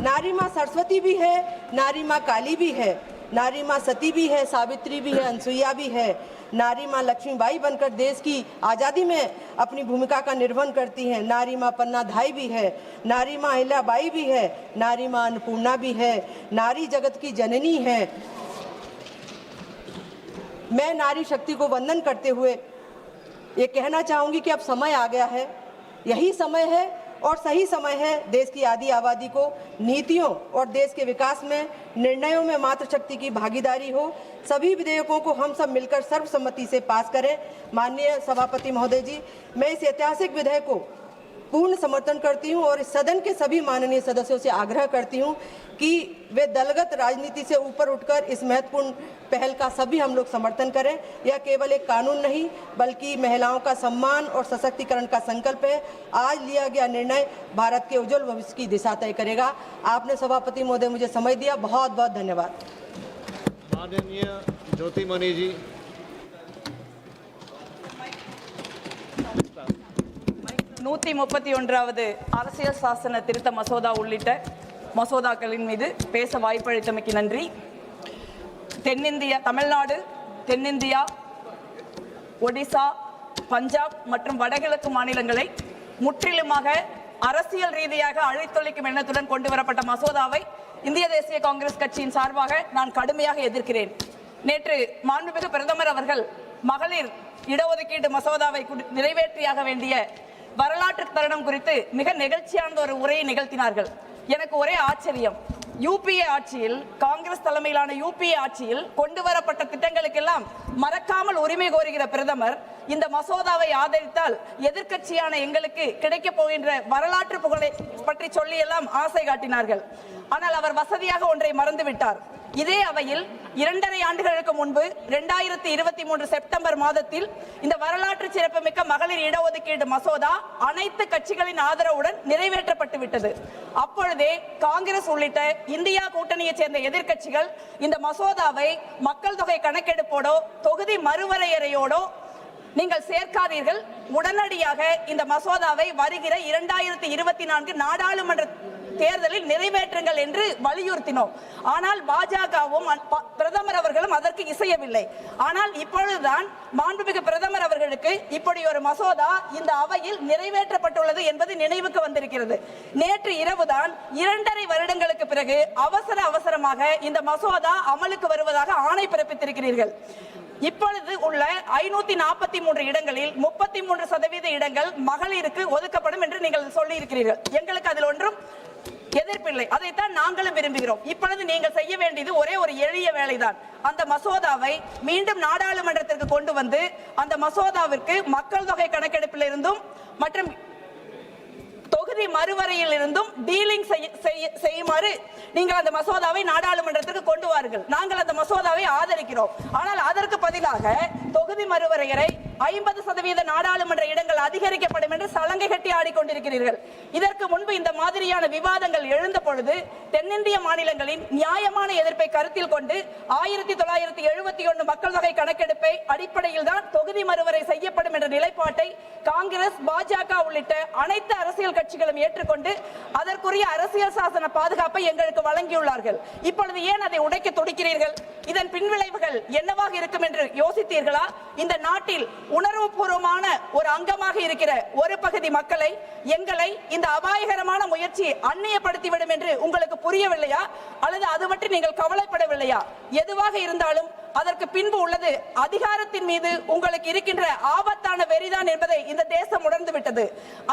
नारी माँ सरस्वती भी है, नारी माँ काली भी है, नारी माँ सती भी है, सावित्री भी है, अनसुईया भी है, नारी माँ लक्ष्मीबाई बनकर देश की आज़ादी में अपनी भूमिका का निर्वहन करती हैं, नारी माँ पन्नाधाई भी है, नारी माँ अहिल्याबाई भी है, नारी माँ अन्नपूर्णा भी है, नारी जगत की जननी है। मैं नारी शक्ति को वंदन करते हुए ये कहना चाहूँगी कि अब समय आ गया है, यही समय है और सही समय है देश की आधी आबादी को नीतियों और देश के विकास में निर्णयों में मातृशक्ति की भागीदारी हो। सभी विधेयकों को हम सब मिलकर सर्वसम्मति से पास करें। माननीय सभापति महोदय जी, मैं इस ऐतिहासिक विधेयक को पूर्ण समर्थन करती हूं और इस सदन के सभी माननीय सदस्यों से आग्रह करती हूं कि वे दलगत राजनीति से ऊपर उठकर इस महत्वपूर्ण पहल का सभी हम लोग समर्थन करें। यह केवल एक कानून नहीं बल्कि महिलाओं का सम्मान और सशक्तिकरण का संकल्प है। आज लिया गया निर्णय भारत के उज्जवल भविष्य की दिशा तय करेगा। आपने सभापति महोदय मुझे समय दिया, बहुत बहुत धन्यवाद। माननीय ज्योतिमणि जी। நூற்றி 31வது அரசியல் சாசன திருத்த மசோதா உள்ளிட்ட மசோதாக்களின் மீது பேச வாய்ப்பளித்தமைக்கு நன்றி. தென்னிந்தியா, தமிழ்நாடு, தென்னிந்தியா, ஒடிசா, பஞ்சாப் மற்றும் வடகிழக்கு மாநிலங்களை முற்றிலுமாக அரசியல் ரீதியாக அழித்தொழிக்கும் எண்ணத்துடன் கொண்டு வரப்பட்ட மசோதாவை இந்திய தேசிய காங்கிரஸ் கட்சியின் சார்பாக நான் கடுமையாக எதிர்க்கிறேன். நேற்று மாண்புமிகு பிரதமர் அவர்கள் மகளிர் இடஒதுக்கீடு மசோதாவை நிறைவேற்றியாக வேண்டிய வரலாற்று தருணம் குறித்து மிக நெகிழ்ச்சியான ஒரு உரையை நிகழ்த்தினார்கள். எனக்கு ஒரே ஆச்சரியம், யூபிஏ ஆட்சியில், காங்கிரஸ் தலைமையிலான யூபிஏ ஆட்சியில் கொண்டு வரப்பட்ட திட்டங்களுக்கெல்லாம் மறக்காமல் உரிமை கோருகிற பிரதமர் இந்த மசோதாவை ஆதரித்தால் எதிர்க்கட்சியான எங்களுக்கு கிடைக்கப் போகின்ற வரலாற்று புகழை பற்றி சொல்லி எல்லாம் ஆசை காட்டினார்கள். ஆனால் அவர் வசதியாக ஒன்றை மறந்துவிட்டார். இதே அவையில் 2.5 ஆண்டுகளுக்கு முன்பு 2023 செப்டம்பர் மாதத்தில் இந்த வரலாற்று சிறப்புமிக்க மகளிர் இடஒதுக்கீடு மசோதா அனைத்து கட்சிகளின் ஆதரவுடன் நிறைவேற்றப்பட்டு விட்டது. அப்பொழுதே காங்கிரஸ் உள்ளிட்ட இந்தியா கூட்டணியைச் சேர்ந்த எதிர்க்கட்சிகள் இந்த மசோதாவை மக்கள் தொகை கணக்கெடுப்போடோ தொகுதி மறுவரையறையோடோ நீங்கள் சேர்க்காதீர்கள், உடனடியாக இந்த மசோதாவை வருகிற 2024 நாடாளுமன்ற தேர்தலில் நிறைவேற்றுங்கள் என்று வலியுறுத்தினோம். ஆனால் பாஜகவும் பிரதமர் அவர்களும் அதற்கு இசையவில்லை. ஆனால் இப்பொழுதுதான் மாண்புமிகு பிரதமர் அவர்களுக்கு இப்படி ஒரு மசோதா இந்த அவையில் நிறைவேற்றப்பட்டுள்ளது என்பது நினைவுக்கு வந்திருக்கிறது. நேற்று இரவுதான் 2.5 வருடங்களுக்கு பிறகு அவசரமாக இந்த மசோதா அமலுக்கு வருவதாக ஆணை பிறப்பித்திருக்கிறீர்கள். இப்பொழுது உள்ள 543 இடங்களில் 33% இடங்கள் மகளிருக்கு ஒதுக்கப்படும் என்று நீங்கள் சொல்லி இருக்கிறீர்கள். எங்களுக்கு அதில் ஒன்றும் எதிர்ப்பில்லை, அதைத்தான் நாங்களும் விரும்புகிறோம். இப்பொழுது நீங்கள் செய்ய வேண்டியது ஒரே ஒரு எளிய வேலைதான். அந்த மசோதாவை மீண்டும் நாடாளுமன்றத்திற்கு கொண்டு வந்து அந்த மசோதாவிற்கு மக்கள் தொகை கணக்கெடுப்பில் இருந்தும் மற்றும் தொகுதி மறுவரையில் இருந்தும் டீலிங் செய்யுமாறு நீங்கள் அந்த மசோதாவை நாடாளுமன்றத்திற்கு கொண்டு வாருங்கள். நாங்கள் அந்த மசோதாவை ஆதரிக்கிறோம். ஆனால் அதற்கு பதிலாக தொகுதி மறுவரையறை 50% நாடாளுமன்ற இடங்கள் அதிகரிக்கப்படும் என்று சலங்கை கட்டி ஆடிக்கொண்டிருக்கிறீர்கள். இதற்கு முன்பு இந்த மாதிரியான விவாதங்கள் எழுந்த பொழுது தென்னிந்திய மாநிலங்களின் நியாயமான எதிர்ப்பை கருத்தில் கொண்டு 1971 மக்கள் தொகை கணக்கெடுப்பை அடிப்படையில் தான் தொகுதி மறுவரை செய்யப்படும் என்ற நிலைப்பாட்டை காங்கிரஸ், பாஜக உள்ளிட்ட அனைத்து அரசியல் கட்சிகளும் ஏற்றுக்கொண்டு அதற்குரிய அரசியல் சாசன பாதுகாப்பை எங்களுக்கு வழங்கியுள்ளார்கள். இப்பொழுது ஏன் அதை உடைக்க துடிக்கிறீர்கள்? இதன் பின்விளைவுகள் என்னவாக இருக்கும் என்று யோசித்தீர்களா? இந்த நாட்டில் உணர்வுபூர்வமான ஒரு அங்கமாக இருக்கிற ஒரு பகுதி மக்களை, எங்களை இந்த அபாயகரமான முயற்சி அந்நியப்படுத்திவிடும் என்று உங்களுக்கு புரியவில்லையா? அல்லது அது பற்றி நீங்கள் கவலைப்படவில்லையா? எதுவாக இருந்தாலும் அதற்கு பின்பு உள்ளது அதிகாரத்தின் மீது உங்களுக்கு இருக்கின்ற ஆபத்தான வெறிதான் என்பதை இந்த தேசம் உணர்ந்து விட்டது.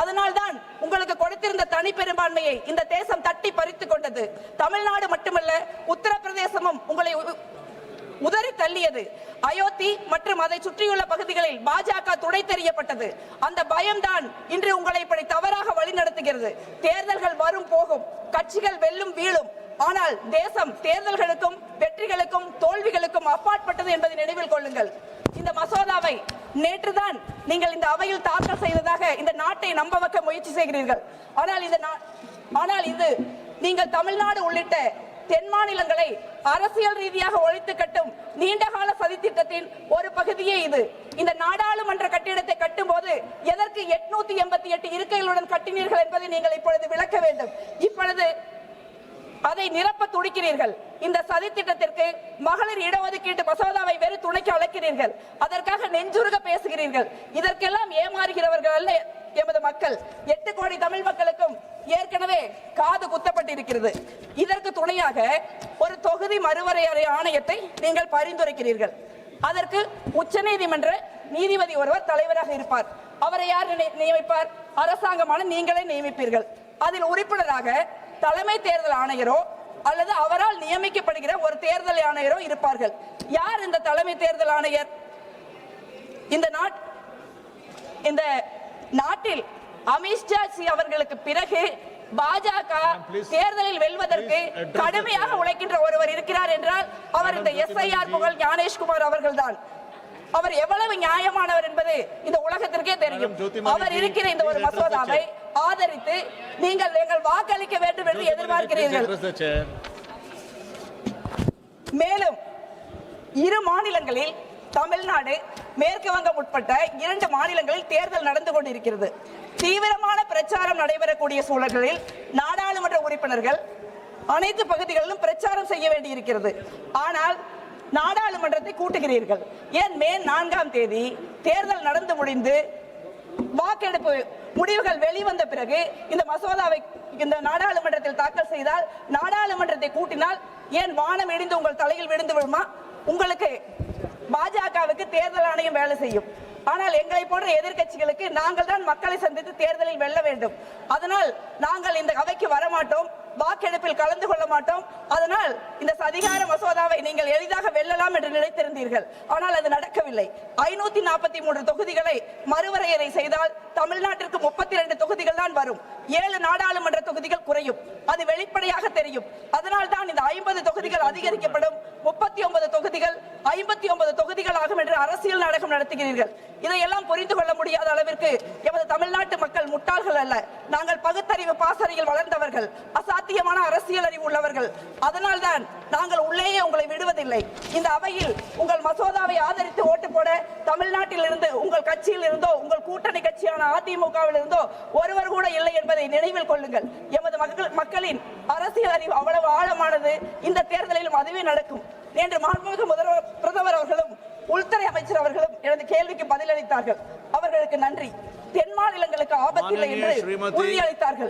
அதனால்தான் உங்களுக்கு கொடுத்திருந்த தனிப்பெரும்பான்மையை இந்த தேசம் தட்டி பறித்துக் கொண்டது. தமிழ்நாடு மட்டுமல்ல, உத்தரப்பிரதேசமும் உங்களை உதறி தள்ளியது. அயோத்தி மற்றும் அதை சுற்றியுள்ள பகுதிகளில் பாஜக துடை தெரியப்பட்டது. அந்த பயம்தான் இன்று உங்களை இப்படி தவறாக வழிநடத்துகிறது. தேர்தல்கள் வரும் போகும், கட்சிகள் வெல்லும் வீழும். ஆனால் தேசம் தேர்தல்களுக்கும் வெற்றிகளுக்கும் தோல்விகளுக்கும் அப்பாற்பட்டது என்பதை நினைவில் கொள்ளுங்கள். இந்த மசோதாவை நேற்றுதான் நீங்கள் இந்த அவையில் தாக்கல் செய்ததாக இந்த நாட்டை நம்ப வைக்க முயற்சி செய்கிறீர்கள். ஆனால் இது நீங்கள் தமிழ்நாடு உள்ளிட்ட தென் மாநிலங்களை அரசியல் ரீதியாக ஒழித்து கட்டும் நீண்டகால சதித்திட்டத்தின் ஒரு பகுதியே இது. இந்த நாடாளுமன்ற கட்டிடத்தை கட்டும் போது எதற்கு 888 இருக்கைகளுடன் கட்டினீர்கள் என்பதை நீங்கள் இப்பொழுது விளக்க வேண்டும். இப்பொழுது அதை நிரப்ப துடிக்கிறீர்கள். இந்த சதித்திட்டத்திற்கு மகளிர் இடஒதுக்கீட்டு மசோதாவை வேறு துணைக்கு அழைக்கிறீர்கள். அதற்காக நெஞ்சுருக பேசுகிறீர்கள். இதற்கெல்லாம் ஏமாறுகிறவர்கள் அல்ல எமது மக்கள். 8 கோடி தமிழ் மக்களுக்கும் ஏற்கனவே காது குத்தப்பட்டிருக்கிறது. இதற்கு துணையாக ஒரு தொகுதி மறுவரையறை ஆணையத்தை நீங்கள் பரிந்துரைக்கிறீர்கள். அதற்கு உச்சநீதிமன்ற நீதிபதி ஒருவர் தலைவராக இருப்பார். அவரை யார் நியமிப்பார்? அரசாங்கமான நீங்களே நியமிப்பீர்கள். அதில் உறுப்பினராக தலைமை தேர்தல் ஆணையரோ அல்லது அவரால் நியமிக்கப்படுகிற ஒரு தேர்தல் ஆணையரோ இருப்பார்கள். யார் இந்த தலைமை தேர்தல் ஆணையர்? இந்த நாட்டில் அமித்ஷா அவர்களுக்கு பிறகு பாஜக தேர்தலில் வெல்வதற்கு கடுமையாக உழைக்கின்ற ஒருவர் இருக்கிறார் என்றால் அவர் இந்த எஸ்ஐஆர் புகழ் ஞானேஷ்குமார் அவர்கள்தான். அவர் எவ்வளவு நியாயமானவர் என்பது இந்த உலகத்திற்கே தெரியும். அவர் இருக்கிற இந்த ஒரு மசோதாவை ஆதரித்து நீங்கள் வாக்களிக்க வேண்டும் என்று எதிர்பார்க்கிறீர்கள். மேலும் இரு மாநிலங்களில், தமிழ்நாடு மேற்கு வங்கம் உட்பட்ட 2 மாநிலங்களில் தேர்தல் நடந்து கொண்டிருக்கிறது. தீவிரமான பிரச்சாரம் நடைபெறக்கூடிய சூழல்களில் நாடாளுமன்ற உறுப்பினர்கள் அனைத்து பகுதிகளிலும் பிரச்சாரம் செய்ய வேண்டியிருக்கிறது. ஆனால் நாடாளுமன்றத்தை கூட்டுகிறீர்கள். ஏன் மே 4ஆம் தேதி தேர்தல் நடந்து முடிந்து வாக்கெடுப்பு முடிவுகள் வெளிவந்த பிறகு இந்த மசோதாவை இந்த நாடாளுமன்றத்தில் தாக்கல் செய்தால், நாடாளுமன்றத்தை கூட்டினால் ஏன் வானம் இடிந்து உங்கள் தலையில் விழுந்து விடுமா? உங்களுக்கு பாஜகவுக்கு தேர்தல் ஆணையம் வேலை செய்யும். ஆனால் எங்களை போன்ற எதிர்க்கட்சிகளுக்கு நாங்கள் தான் மக்களை சந்தித்து தேர்தலில் வெல்ல வேண்டும். அதனால் நாங்கள் இந்த அவைக்கு வரமாட்டோம், வாக்கெடுப்பில் கலந்து கொள்ள மாட்டோம். அதனால் இந்த சதிகார மசோதாவை நீங்கள் எளிதாக வெல்லலாம் என்று நினைத்திருந்தீர்கள். ஆனால் அது நடக்கவில்லை. 543 தொகுதிகளை மறுவரையறை செய்தால் தமிழ்நாட்டிற்கு 32 தொகுதிகள் தான் வரும். 7 நாடாளுமன்ற தொகுதிகள் குறையும். அது வெளிப்படையாக தெரியும். அதனால் தான் இந்த 50 தொகுதிகள் அதிகரிக்கப்படும், 39 தொகுதிகள் 59 தொகுதிகள் ஆகும் என்று அரசியல் நாடகம் நடத்துகிறீர்கள். இதையெல்லாம் புரிந்து கொள்ள முடியாத அளவிற்கு எமது தமிழ்நாட்டு மக்கள் முட்டாள்கள் அல்ல. நாங்கள் பகுத்தறிவு பாசறையில் வளர்ந்தவர்கள், அசாத்தியமான அரசியல் அறிவு உள்ளவர்கள். அதனால் தான் நாங்கள் உள்ளேயே உங்களை விடுவதில்லை. இந்த அவையில் உங்கள் மசோதாவை ஆதரித்து ஓட்டு போட தமிழ்நாட்டில் இருந்து, உங்கள் கட்சியில் இருந்தோ, உங்கள் கூட்டணி கட்சியான அதிமுகவில் இருந்தோ ஒருவர் கூட இல்லை என்பதை நினைவில் கொள்ளுங்கள். எமது மக்களின் அரசியல் அறிவு அவ்வளவு ஆழமானது. இந்த தேர்தலிலும் அதுவே நடக்கும் என்று மாண்புமிகு பிரதமர் அவர்களும் உள்துறை அமைச்சர் அவர்களும் எனது கேள்விக்கு பதிலளித்தார்கள். அவர்களுக்கு நன்றி. தென் மாநிலங்களுக்கு ஆபத்தில்லை என்று உறுதியளித்தார்கள்.